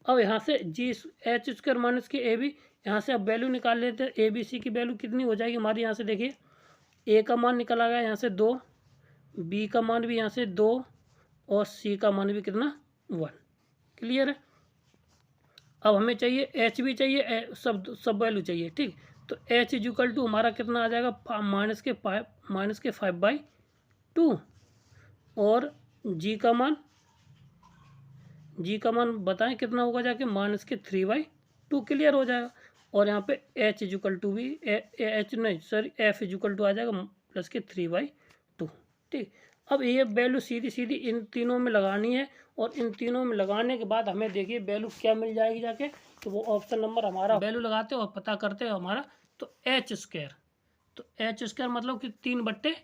अब यहाँ से जी एच स्क्वायर माइनस के ए बी, यहाँ से अब वैल्यू निकाल लेते हैं। ए बी सी की वैल्यू कितनी हो जाएगी हमारी, यहाँ से देखिए ए का मान निकला गया यहाँ से 2, बी का मान भी यहाँ से 2 और सी का मान भी कितना 1। क्लियर है। अब हमें चाहिए एच भी चाहिए, सब वैल्यू चाहिए। ठीक, तो एच इक्वल टू हमारा कितना आ जाएगा -5/2 और जी का मान बताएं कितना होगा जाके -3/2। क्लियर हो जाएगा। और यहाँ पे एच इक्वल टू भी एच नहीं सॉरी एफ इक्वल टू आ जाएगा +3/2। ठीक, अब ये वैल्यू सीधी सीधी इन तीनों में लगानी है और इन तीनों में लगाने के बाद हमें देखिए वैल्यू क्या मिल जाएगी जाके। तो वो ऑप्शन नंबर हमारा वैल्यू लगाते हो और पता करते हो हमारा। तो एच स्क्वायर, तो एच स्क्वायर मतलब कि 3/,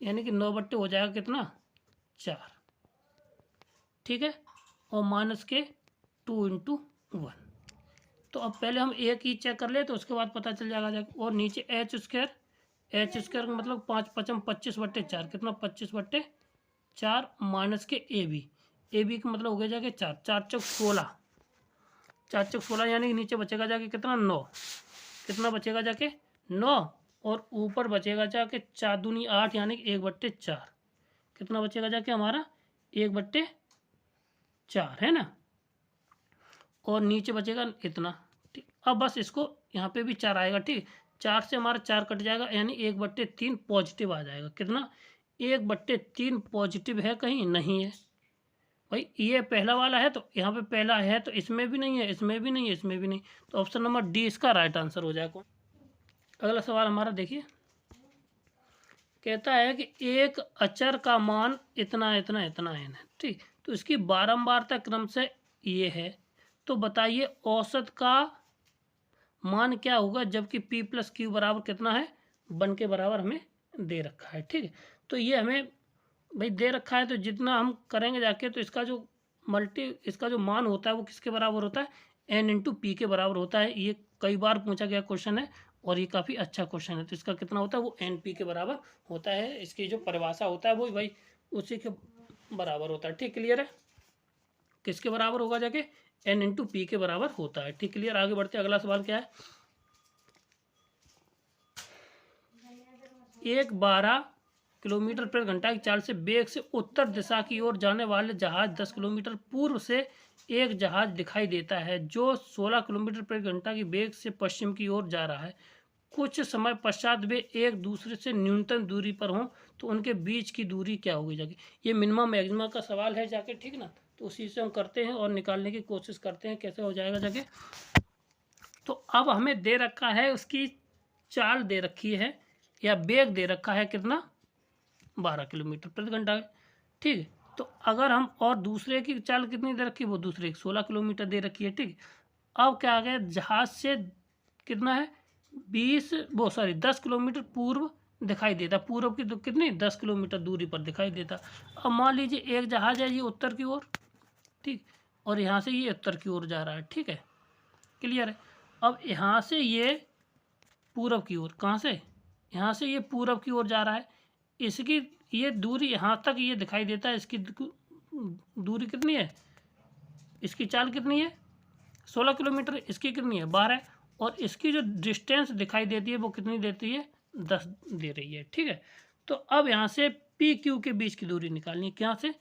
यानी कि 9/, हो जाएगा कितना 4। ठीक है। और -2 × 1। तो अब पहले हम एक ही चेक कर ले तो उसके बाद पता चल जाएगा जाके। और नीचे एच स्क्वायर का मतलब 5×5 = 25/4 कितना 25/4 माइनस के ए बी का मतलब हो गया जाके 4, 4 चौक 16, 4 चौक 16 यानी कि नीचे बचेगा जाके कितना 9, कितना बचेगा जाके 9 और ऊपर बचेगा जाके 4 दूनी 8 यानी कि 1/4 कितना बचेगा जाके हमारा 1/4 है ना। और नीचे बचेगा इतना। ठीक, अब बस इसको यहाँ पे भी 4 आएगा। ठीक, 4 से हमारा 4 कट जाएगा यानी 1/3 पॉजिटिव आ जाएगा। कितना 1/3 पॉजिटिव है, कहीं नहीं है भाई। ये पहला वाला है तो यहाँ पे पहला है तो इसमें भी नहीं है, इसमें भी नहीं है, इसमें भी नहीं। तो ऑप्शन नंबर डी इसका राइट आंसर हो जाएगा। अगला सवाल हमारा देखिए, कहता है कि एक अचर का मान इतना इतना इतना है। ठीक, तो इसकी बारंबारता क्रम से ये है। तो बताइए औसत का मान क्या होगा जबकि p + q बराबर कितना है 1 के बराबर हमें दे रखा है। ठीक है, तो ये हमें भाई दे रखा है तो जितना हम करेंगे जाके तो इसका जो मान होता है वो किसके बराबर होता है n × p के बराबर होता है। ये कई बार पूछा गया क्वेश्चन है और ये काफ़ी अच्छा क्वेश्चन है। तो इसका कितना होता है वो NP के बराबर होता है। इसकी जो परिभाषा होता है वो भाई उसी के बराबर होता है। ठीक, क्लियर है। किसके बराबर होगा जाके n × p के बराबर होता है। ठीक, क्लियर। आगे बढ़ते अगला सवाल क्या है, एक 12 किलोमीटर प्रति घंटा की चाल से वेग से उत्तर दिशा की ओर जाने वाले जहाज 10 किलोमीटर पूर्व से एक जहाज दिखाई देता है जो 16 किलोमीटर प्रति घंटा की वेग से पश्चिम की ओर जा रहा है। कुछ समय पश्चात वे एक दूसरे से न्यूनतम दूरी पर हों तो उनके बीच की दूरी क्या होगी जाके। ये मिनिमम मैक्सिमम का सवाल है जाके। ठीक ना, तो उसी से हम करते हैं और निकालने की कोशिश करते हैं कैसे हो जाएगा जाके। तो अब हमें दे रखा है उसकी चाल दे रखी है या वेग दे रखा है कितना 12 किलोमीटर प्रति घंटा। ठीक है, तो अगर हम और दूसरे की चाल कितनी दे रखी है वो दूसरे की 16 किलोमीटर दे रखी है। ठीक, अब क्या आ गया जहाज से कितना है 10 किलोमीटर पूर्व दिखाई देता। पूर्व की कितनी 10 किलोमीटर दूरी पर दिखाई देता। अब मान लीजिए एक जहाज है ये उत्तर की ओर। ठीक, और यहाँ से ये उत्तर की ओर जा रहा है। ठीक है, क्लियर है। अब यहाँ से ये पूरब की ओर, कहाँ से यहाँ से ये पूरब की ओर जा रहा है। इसकी ये दूरी यहाँ तक ये दिखाई देता है। इसकी दूरी कितनी है, इसकी चाल कितनी है 16 किलोमीटर, इसकी कितनी है 12 और इसकी जो डिस्टेंस दिखाई देती है वो कितनी देती है 10 दे रही है। ठीक है, तो अब यहाँ से पी क्यू के बीच की दूरी निकालनी है। क्या से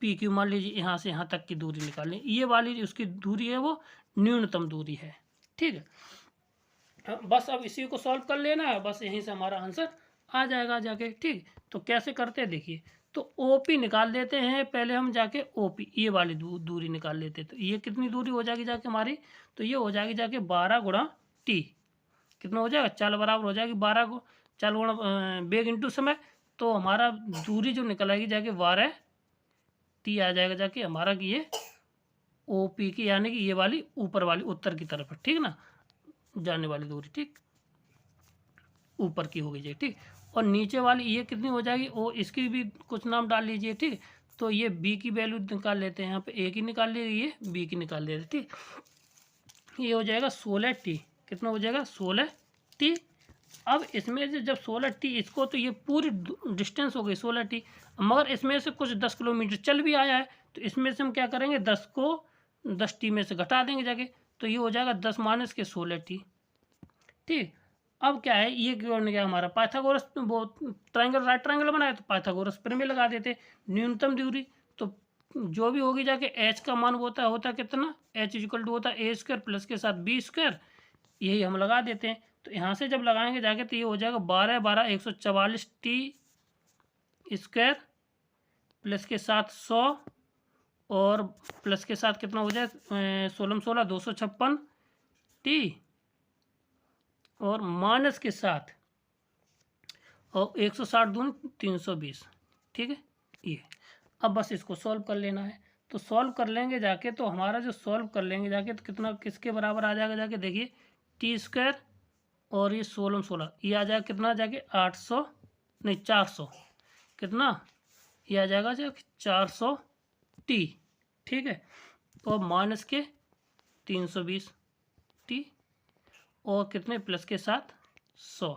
पी क्यू मान लीजिए यहाँ से यहाँ तक की दूरी निकालनी है। ये वाली उसकी दूरी है वो न्यूनतम दूरी है। ठीक है, बस अब इसी को सॉल्व कर लेना है, बस यहीं से हमारा आंसर आ जाएगा जाके, ठीक। तो कैसे करते हैं देखिए, तो OP निकाल लेते हैं पहले हम जाके, OP ये वाली दूरी निकाल लेते हैं। तो ये कितनी दूरी हो जाएगी जाके हमारी, तो ये हो जाएगी जाके 12 गुणा टी, कितना हो जाएगा, चाल बराबर हो जाएगी 12 को चाल गुणा वेग इंटू समय, तो हमारा दूरी जो निकल आएगी जाके 12 टी आ जाएगा जाके हमारा कि ये OP की, यानी कि ये वाली ऊपर वाली उत्तर की तरफ है, ठीक ना, जाने वाली दूरी, ठीक, ऊपर की हो गई, ठीक। और नीचे वाली ये कितनी हो जाएगी, वो इसकी भी कुछ नाम डाल लीजिए, ठीक। तो ये बी की वैल्यू निकाल लेते हैं, यहाँ पे ए की निकाल ली, ये बी की निकाल लेते, ठीक। ये हो जाएगा 16T, कितना हो जाएगा 16T। अब इसमें से जब 16T इसको, तो ये पूरी डिस्टेंस हो गई 16T, मगर इसमें से कुछ 10 किलोमीटर चल भी आया है, तो इसमें से हम क्या करेंगे, 10 को 10T में से घटा देंगे जाके, तो ये हो जाएगा 10 माइनस के 16T, ठीक। अब क्या है, ये क्यों गया हमारा पाइथागोरस, वो ट्रायंगल, राइट ट्रायंगल बनाया, तो पाइथागोरस प्रमेय लगा देते, न्यूनतम दूरी, तो जो भी होगी जाके एच का मान होता कितना, एच इक्वल टू होता ए स्क्वायर प्लस के साथ बी स्क्वायर, यही हम लगा देते हैं। तो यहाँ से जब लगाएंगे जाके तो ये हो जाएगा 12 12 144T स्क्वायर प्लस के साथ 100 और प्लस के साथ कितना हो जाए 16 16 256T और माइनस के साथ और 160 दूनी 320, ठीक है। ये अब बस इसको सॉल्व कर लेना है, तो सॉल्व कर लेंगे जाके, तो हमारा जो सॉल्व कर लेंगे जाके तो कितना किसके बराबर आ जाएगा जाके देखिए, टी स्क्वायर और ये 16 16 ये आ जाएगा कितना जाके 800 नहीं 400, कितना ये आ जाएगा जाके 400T, ठीक है। और माइनस के 320T और कितने प्लस के साथ 100।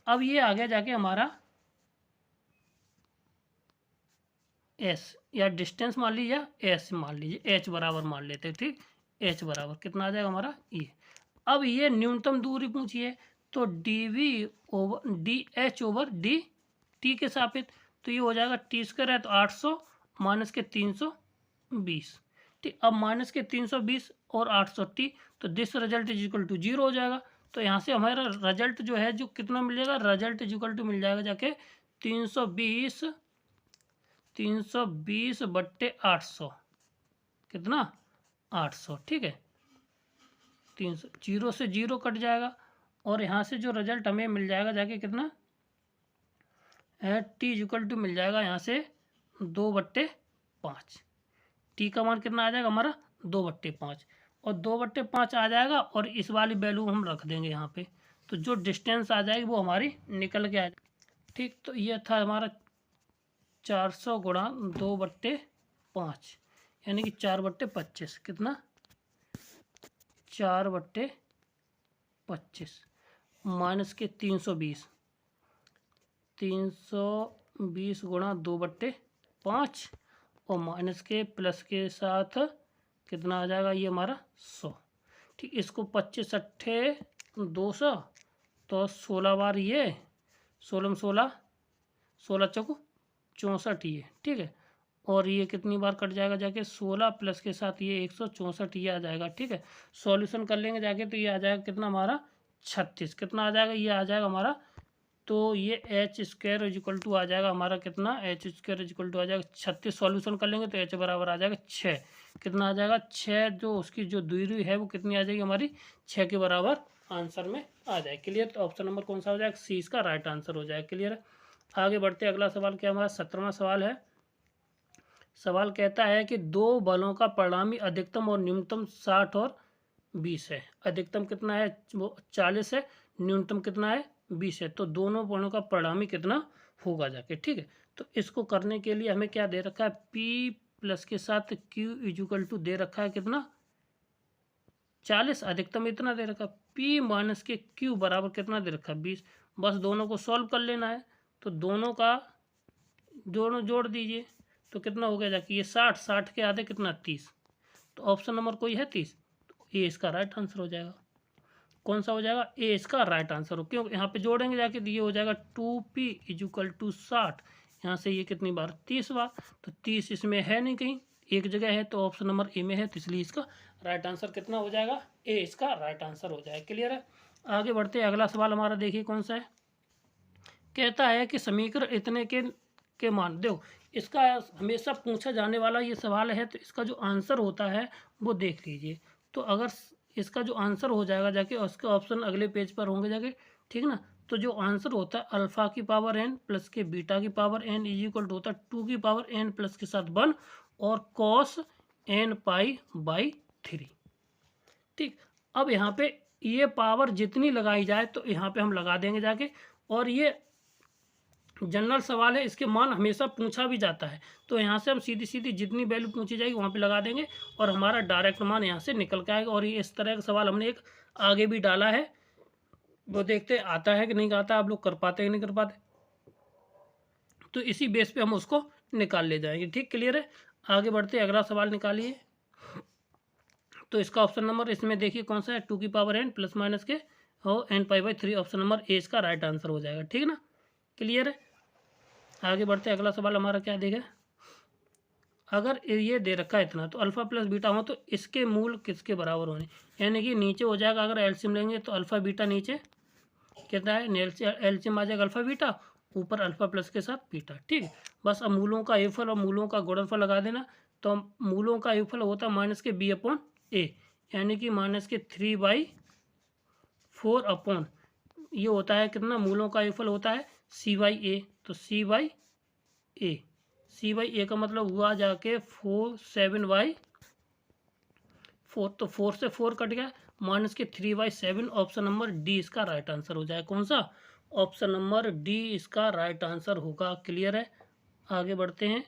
अब ये आ गया जाके हमारा एस, या डिस्टेंस मान लीजिए या एस मान लीजिए, एच बराबर मान लेते हैं, ठीक। एच बराबर कितना आ जाएगा हमारा ये। अब ये न्यूनतम दूरी पूछिए, तो DV over DH over DT के सापेक्ष, तो ये हो जाएगा टी स्क्वायर है तो 800 माइनस के 320, ठीक। अब माइनस के 320 और 800T, तो this result is equal to 0 हो जाएगा। तो यहाँ से हमारा रिजल्ट जो है जो कितना मिल जाएगा, रिजल्ट इज इक्वल टू मिल जाएगा जाके 320 बट्टे 800, कितना 800, ठीक है। 300 जीरो से जीरो कट जाएगा और यहाँ से जो रिजल्ट हमें मिल जाएगा जाके कितना है, टी इक्वल टू मिल जाएगा यहाँ से 2/5। टी का मान कितना आ जाएगा हमारा 2/5, और 2/5 आ जाएगा और इस वाली वैल्यू हम रख देंगे यहाँ पे, तो जो डिस्टेंस आ जाएगी वो हमारी निकल के आ जाएगी, ठीक। तो ये था हमारा 400 गुणा 2/5 यानी कि 4/25, कितना 4/25 माइनस के 320 गुणा 2/5 और माइनस के प्लस के साथ कितना आ जाएगा ये हमारा 100, ठीक। इसको 25 अट्ठे 200, तो 16 बार ये 16 16 16 चौको 64 ये, ठीक है। और ये कितनी बार कट जाएगा जाके 16 प्लस के साथ ये 164 ये आ जाएगा, ठीक है। सॉल्यूशन कर लेंगे जाके तो ये आ जाएगा कितना हमारा 36, कितना आ जाएगा ये आ जाएगा हमारा, तो ये एच स्क्वायर इक्वल टू आ जाएगा हमारा कितना, एच स्क्वायर इक्वल टू आ जाएगा 36, सॉल्यूशन कर लेंगे तो एच बराबर आ जाएगा 6, कितना आ जाएगा 6, जो उसकी जो दूरी है वो कितनी आ जाएगी हमारी 6 के बराबर आंसर में आ जाए। क्लियर, तो ऑप्शन नंबर कौन सा हो जाएगा, सी इसका राइट आंसर हो जाएगा। क्लियर है। आगे बढ़ते अगला सवाल क्या हमारा 17वां सवाल है। सवाल कहता है कि दो बलों का परिणामी अधिकतम और न्यूनतम 60 और 20 है। अधिकतम कितना है वो 40 है, न्यूनतम कितना है 20 है, तो दोनों बलों का परिणामी कितना होगा जाके, ठीक है। तो इसको करने के लिए हमें क्या दे रखा है, P प्लस के साथ Q इक्वल टू दे रखा है कितना 40, अधिकतम इतना दे रखा है, P माइनस के Q बराबर कितना दे रखा है 20। बस दोनों को सॉल्व कर लेना है, तो दोनों जोड़ दीजिए तो कितना हो गया जाके ये 60 के आधे कितना 30, तो ऑप्शन नंबर कोई है 30, तो ए इसका राइट आंसर हो जाएगा। कौन सा हो जाएगा, ए इसका राइट आंसर हो, क्यों यहाँ पे जोड़ेंगे जाके तो ये हो जाएगा 2P इक्वल टू 60, यहाँ से ये कितनी बार 30 बार, तो 30 इसमें है नहीं कहीं, एक जगह है, तो ऑप्शन नंबर ए में है, तो इसलिए इसका राइट आंसर कितना हो जाएगा, ए इसका राइट आंसर हो जाएगा। क्लियर है। आगे बढ़ते हैं, अगला सवाल हमारा देखिए कौन सा है। कहता है कि समीकरण इतने के मान दो। इसका हमेशा पूछा जाने वाला ये सवाल है, तो इसका जो आंसर होता है वो देख लीजिए। तो अगर इसका जो आंसर हो जाएगा जाके, उसके ऑप्शन अगले पेज पर होंगे जाके, ठीक ना। तो जो आंसर होता है अल्फ़ा की पावर n प्लस के बीटा की power n is equal to होता है 2 की पावर n प्लस के साथ 1 और cos n पाई बाई 3। ठीक, अब यहाँ पे ये पावर जितनी लगाई जाए तो यहाँ पे हम लगा देंगे जाके, और ये जनरल सवाल है, इसके मान हमेशा पूछा भी जाता है, तो यहाँ से हम सीधी सीधी जितनी वैल्यू पूछी जाएगी वहाँ पे लगा देंगे और हमारा डायरेक्ट मान यहाँ से निकल के आएगा। और ये इस तरह का सवाल हमने एक आगे भी डाला है, वो देखते आता है कि नहीं आता, आप लोग कर पाते कि नहीं कर पाते, तो इसी बेस पे हम उसको निकाल ले जाएंगे। ठीक, क्लियर है। आगे बढ़ते अगला सवाल निकालिए। तो इसका ऑप्शन नंबर इसमें देखिए कौन सा है, 2 की पावर n प्लस माइनस के और n pi by 3, option number A इसका राइट आंसर हो जाएगा। ठीक ना, क्लियर है। आगे बढ़ते अगला सवाल हमारा क्या देगा। अगर ये दे रखा है इतना, तो अल्फ़ा प्लस बीटा हो तो इसके मूल किसके बराबर होने, यानी कि नीचे हो जाएगा। अगर एलसीएम लेंगे तो अल्फ़ा बीटा नीचे कितना है, एलसीएम आ जाएगा अल्फ़ा बीटा, ऊपर अल्फ़ा प्लस के साथ बीटा। ठीक है, बस अब मूलों का योगफल और मूलों का गुणनफल लगा देना। तो मूलों का योगफल होता है माइनस के बी अपॉन ए, यानी कि माइनस के 3/4 अपॉन ये होता है कितना, मूलों का योगफल होता है सी बाई ए, तो सी बाई ए, सी बाई ए का मतलब हुआ जाके 7/4, तो 4 से 4 कट गया, माइनस के 3/7, ऑप्शन नंबर डी इसका राइट आंसर हो जाए। कौन सा, ऑप्शन नंबर डी इसका राइट आंसर होगा। क्लियर है। आगे बढ़ते हैं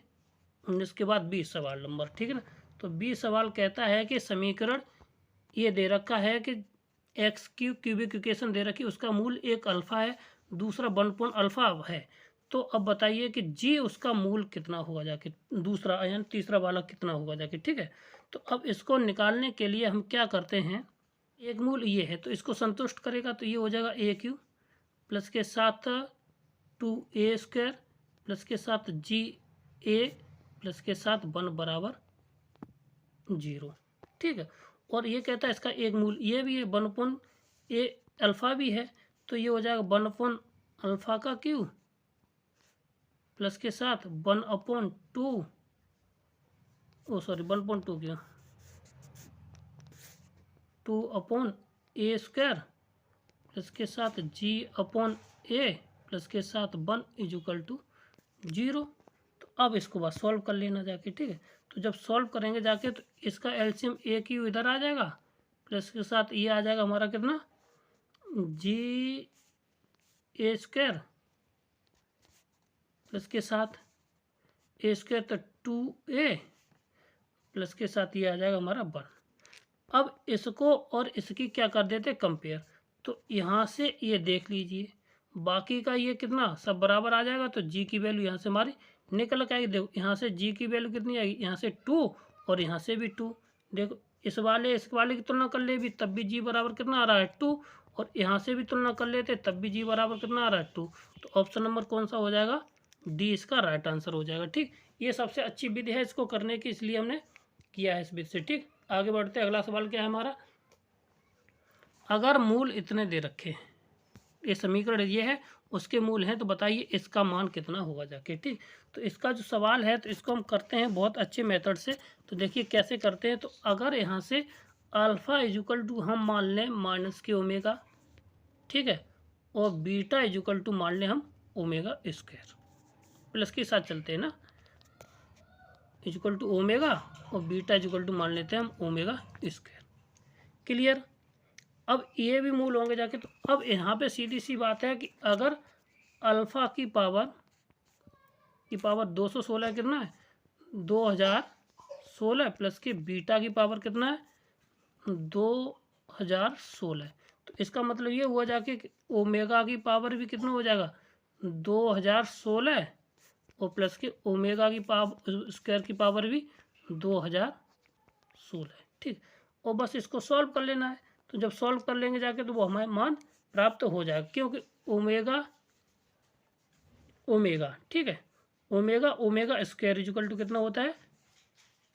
19 के बाद 20 सवाल नंबर, ठीक है ना। तो 20 सवाल कहता है कि समीकरण ये दे रखा है कि एक्स क्यूबिक इक्वेशन दे रखी, उसका मूल एक अल्फ़ा है, दूसरा 1 अल्फ़ा है। तो अब बताइए कि जी उसका मूल कितना होगा जाके, दूसरा यानी तीसरा वाला कितना होगा जाके। ठीक है, तो अब इसको निकालने के लिए हम क्या करते हैं, एक मूल ये है तो इसको संतुष्ट करेगा, तो ये हो जाएगा ए क्यू प्लस के साथ 2a² प्लस के साथ जी ए प्लस के साथ 1 बराबर 0। ठीक है, और ये कहता है इसका एक मूल ये भी है 1/a अल्फ़ा भी है, तो ये हो जाएगा 1/अल्फ़ा का क्यू प्लस के साथ 1/2 1/2 क्यों 2/a² प्लस के साथ g/a प्लस के साथ 1 = 0। तो अब इसको बस सॉल्व कर लेना जाके। ठीक है, तो जब सॉल्व करेंगे जाके तो इसका एलसीएम ए क्यू इधर आ जाएगा, प्लस के साथ ये आ जाएगा हमारा कितना g/a² प्लस के साथ a² तो 2a प्लस के साथ ये आ जाएगा हमारा 1। अब इसको और इसकी क्या कर देते कंपेयर, तो यहाँ से ये देख लीजिए बाकी का ये कितना सब बराबर आ जाएगा, तो जी की वैल्यू यहाँ से हमारी निकल के आएगी। देखो यहाँ से जी की वैल्यू कितनी आएगी, यहाँ से 2 और यहाँ से भी 2। देखो इस वाले की तुलना कर ले भी तब भी जी बराबर कितना आ रहा है 2, और यहाँ से भी तुलना कर लेते तब भी जी बराबर कितना आ रहा है 2। तो ऑप्शन नंबर कौन सा हो जाएगा, डी इसका राइट आंसर हो जाएगा। ठीक, ये सबसे अच्छी विधि है इसको करने की, इसलिए हमने किया है इस विधि से। ठीक, आगे बढ़ते अगला सवाल क्या है हमारा। अगर मूल इतने दे रखे हैं, ये समीकरण ये है उसके मूल हैं, तो बताइए इसका मान कितना होगा जाके। ठीक, तो इसका जो सवाल है तो इसको हम करते हैं बहुत अच्छे मेथड से। तो देखिए कैसे करते हैं, तो अगर यहाँ से अल्फ़ा = हम मान लें माइनस के ओमेगा, ठीक है, और बीटा = मान लें हम ओमेगा² प्लस के साथ चलते हैं ना, = ओमेगा और बीटा = मान लेते हैं हम ओमेगा²। क्लियर। अब ये भी मूल होंगे जाके, तो अब यहाँ पे सीधी सी बात है कि अगर अल्फ़ा की पावर 216 कितना है 2016 प्लस के बीटा की पावर कितना है 2016, तो इसका मतलब ये हुआ जाके कि ओमेगा की पावर भी कितना हो जाएगा 2016 और प्लस के ओमेगा की पावर स्क्वायर की पावर भी 2016। ठीक, और बस इसको सॉल्व कर लेना है। तो जब सॉल्व कर लेंगे जाके तो वो हमारे मान प्राप्त हो जाएगा, क्योंकि ओमेगा ठीक है, ओमेगा² = कितना होता है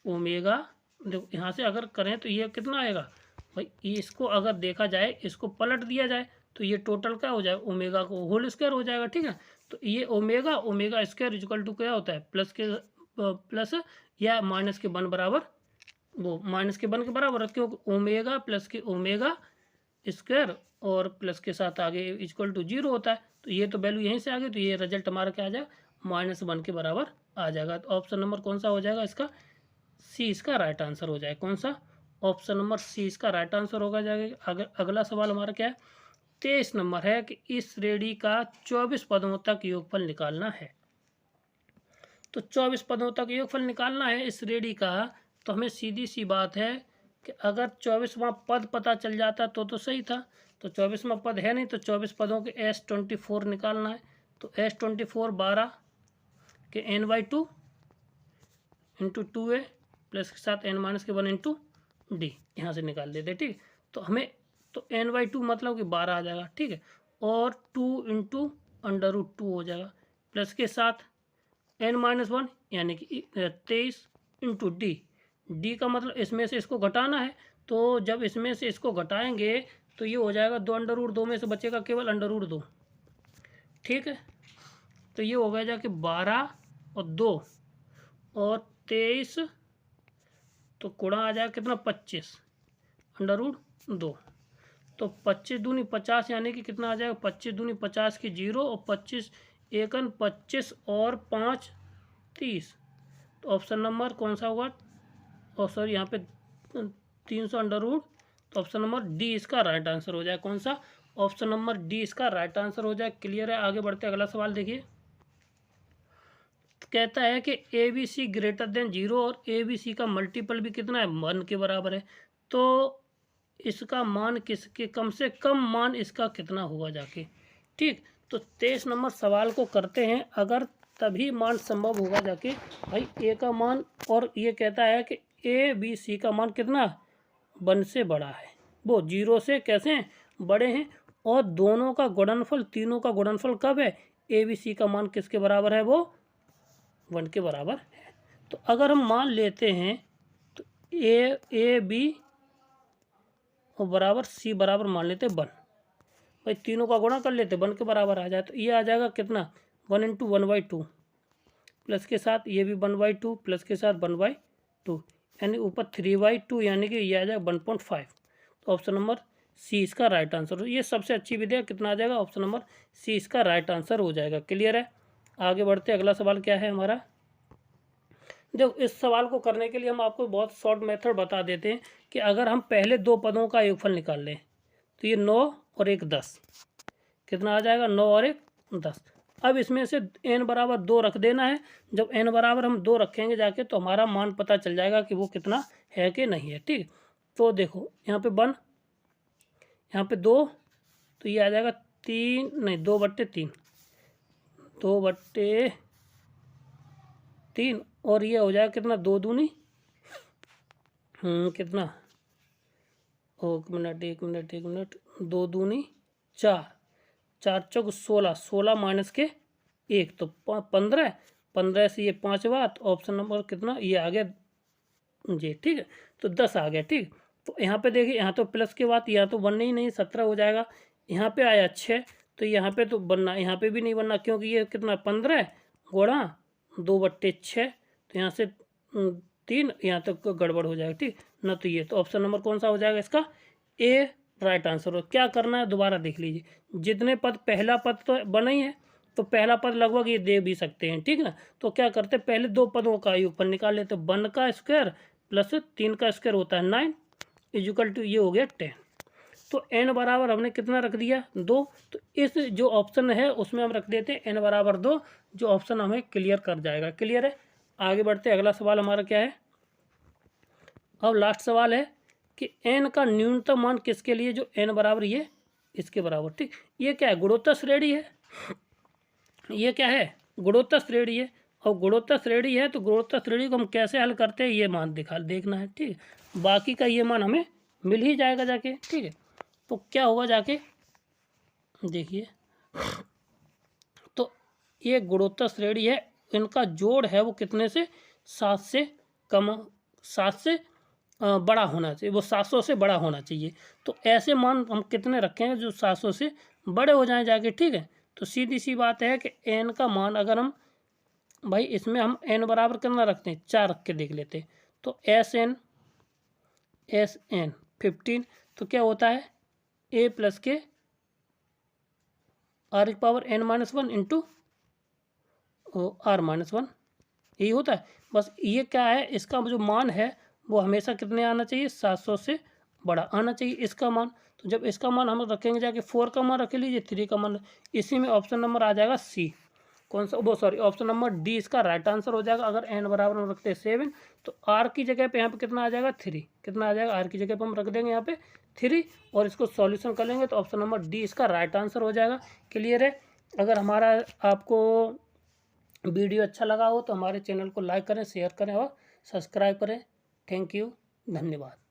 ओमेगा। देखो यहाँ से अगर करें तो ये कितना आएगा भाई, इसको अगर देखा जाए इसको पलट दिया जाए तो ये टोटल क्या हो जाए ओमेगा को होल स्क्वायर हो जाएगा। ठीक है, तो ये ओमेगा स्क्वायर इक्वल टू क्या होता है, प्लस या माइनस के 1 बराबर, वो माइनस के 1 के बराबर है, क्योंकि ओमेगा प्लस के ओमेगा स्क्वायर और प्लस के साथ आगे इक्वल टू 0 होता है। तो ये तो वैल्यू यहीं से आ गई, तो ये रिजल्ट हमारा क्या आ जाएगा, -1 के बराबर आ जाएगा। तो ऑप्शन नंबर कौन सा हो जाएगा इसका, सी इसका राइट आंसर हो जाएगा। कौन सा, ऑप्शन नंबर सी इसका राइट आंसर होगा जाएगा। अगला सवाल हमारा क्या है, 23 नंबर है कि इस श्रेणी का 24 पदों तक योगफल निकालना है। तो 24 पदों तक योगफल निकालना है इस श्रेणी का, तो हमें सीधी सी बात है कि अगर 24वां पद पता चल जाता तो सही था। तो 24वां पद है नहीं, तो 24 पदों के S24 निकालना है। तो S24 12 के n/2 इंटू 2a प्लस के साथ n-1 इंटू डी, यहाँ से निकाल देते। ठीक, तो हमें तो n/2 मतलब कि 12 आ जाएगा। ठीक है, और 2 इंटू √2 हो जाएगा, प्लस के साथ n-1 यानी कि 23 इंटू डी का मतलब इसमें से इसको घटाना है। तो जब इसमें से इसको घटाएंगे तो ये हो जाएगा 2 में से बचेगा केवल √2। ठीक है, तो ये हो गया जाके 12 और 2 और 23, तो गुणा आ जाएगा कितना, 25 √2। तो 25 दूनी 50 यानी कि कितना आ जाएगा, 25 दूनी 50 की 0 और 25 एकन 25 और 5 30। तो ऑप्शन नंबर कौन सा होगा, और सॉरी यहाँ पे 300 तो ऑप्शन नंबर डी इसका राइट आंसर हो जाए। कौन सा, ऑप्शन नंबर डी इसका राइट आंसर हो जाए। क्लियर है, आगे बढ़ते अगला सवाल देखिए। कहता है कि ABC ग्रेटर देन 0 और ABC का मल्टीपल भी कितना है, 1 के बराबर है। तो इसका मान किसके, कम से कम मान इसका कितना होगा जाके। ठीक, तो 23 नंबर सवाल को करते हैं, अगर तभी मान संभव होगा जाके भाई ए का मान, और ये कहता है कि ABC का मान कितना 1 से बड़ा है, वो 0 से कैसे बड़े हैं, और दोनों का गुणनफल, तीनों का गुणनफल कब है, ABC का मान किसके बराबर है, वो 1 के बराबर है। तो अगर हम मान लेते हैं तो A B और बराबर C बराबर मान लेते 1, भाई तीनों का गुणा कर लेते 1 के बराबर आ जाए। तो ये आ जाएगा कितना, 1 इंटू 1/2 प्लस के साथ ये भी 1/2 प्लस के साथ 1/2 यानी ऊपर 3/2 यानी कि ये आ जाएगा 1.5। तो ऑप्शन नंबर सी इसका राइट आंसर हो, ये सबसे अच्छी विधि है। कितना आ जाएगा, ऑप्शन नंबर सी इसका राइट आंसर हो जाएगा। क्लियर है, आगे बढ़ते अगला सवाल क्या है हमारा। देखो इस सवाल को करने के लिए हम आपको बहुत शॉर्ट मेथड बता देते हैं कि अगर हम पहले 2 पदों का योगफल निकाल लें तो ये 9 और 1 10, कितना आ जाएगा, 9 और 1 10। अब इसमें से n बराबर 2 रख देना है। जब n बराबर हम 2 रखेंगे जाके तो हमारा मान पता चल जाएगा कि वो कितना है कि नहीं है। ठीक, तो देखो यहाँ पे 1, यहाँ पे 2, तो ये आ जाएगा 3 नहीं 2/3, 2/3 और ये हो जाएगा कितना, 2 दूनी कितना, एक मिनट 2 दूनी 4, 4 चौक 16, 16 माइनस के 1 तो 15, 15 से ये 5 बात, ऑप्शन नंबर कितना ये आ गया जी। ठीक है, तो 10 आ गया। ठीक, तो यहाँ पे देखिए, यहाँ तो प्लस के बाद यहाँ तो बनना ही नहीं, 17 हो जाएगा। यहाँ पे आया 6, तो यहाँ पे तो बनना, यहाँ पे भी नहीं बनना, क्योंकि ये कितना 15 गुणा 2/6, तो यहाँ से 3 यहाँ तक गड़बड़ हो जाएगा। ठीक ना, तो ये तो ऑप्शन नंबर कौन सा हो जाएगा इसका, ए राइट आंसर हो। क्या करना है दोबारा देख लीजिए, जितने पद, पहला पद तो बना ही है, तो पहला पद लगभग ये दे भी सकते हैं। ठीक ना, तो क्या करते हैं, पहले 2 पदों का योगफल निकाल लेते, 1 का स्क्वायर प्लस 3 का स्क्वायर होता है 9 इक्वल टू ये हो गया 10। तो n बराबर हमने कितना रख दिया, 2। तो इस जो ऑप्शन है उसमें हम रख देते हैं n बराबर 2, जो ऑप्शन हमें क्लियर कर जाएगा। क्लियर है, आगे बढ़ते अगला सवाल हमारा क्या है। अब लास्ट सवाल है कि n का न्यूनतम मान किसके लिए, जो n बराबर ये इसके बराबर। ठीक, ये क्या है, गुणोत्तर श्रेणी है, ये क्या है, गुणोत्तर श्रेणी है। और गुणोत्तर श्रेणी है तो गुणोत्तर श्रेणी को हम कैसे हल करते हैं ये मान देखना है। ठीक, बाकी का ये मान हमें मिल ही जाएगा जाके। ठीक है, तो क्या होगा जाके देखिए, तो ये गुणोत्तर श्रेणी है, इनका जोड़ है वो कितने से, 7 से कम, 7 से बड़ा होना चाहिए, वो 700 से बड़ा होना चाहिए। तो ऐसे मान हम कितने रखें जो 700 से बड़े हो जाएं जाके। ठीक है, तो सीधी सी बात है कि एन का मान अगर हम भाई इसमें हम एन बराबर कितना रखते हैं, 4 रख के देख लेते हैं। तो एस एन 15, तो क्या होता है ए प्लस के आर की पावर n-1 इंटू r-1, यही होता है। बस ये क्या है, इसका जो मान है वो हमेशा कितने आना चाहिए, 700 से बड़ा आना चाहिए इसका मान। तो जब इसका मान हम रखेंगे जाके 4 का मान रख लीजिए, 3 का मान, इसी में ऑप्शन नंबर आ जाएगा सी। कौन सा, वो सॉरी ऑप्शन नंबर डी इसका राइट आंसर हो जाएगा। अगर एन बराबर हम रखते हैं 7 तो आर की जगह पे यहाँ पे कितना आ जाएगा, 3। कितना आ जाएगा, आर की जगह पे हम रख देंगे यहाँ पे 3 और इसको सॉल्यूशन कर लेंगे तो ऑप्शन नंबर डी इसका राइट आंसर हो जाएगा। क्लियर है। अगर हमारा आपको वीडियो अच्छा लगा हो तो हमारे चैनल को लाइक करें, शेयर करें और सब्सक्राइब करें। थैंक यू, धन्यवाद।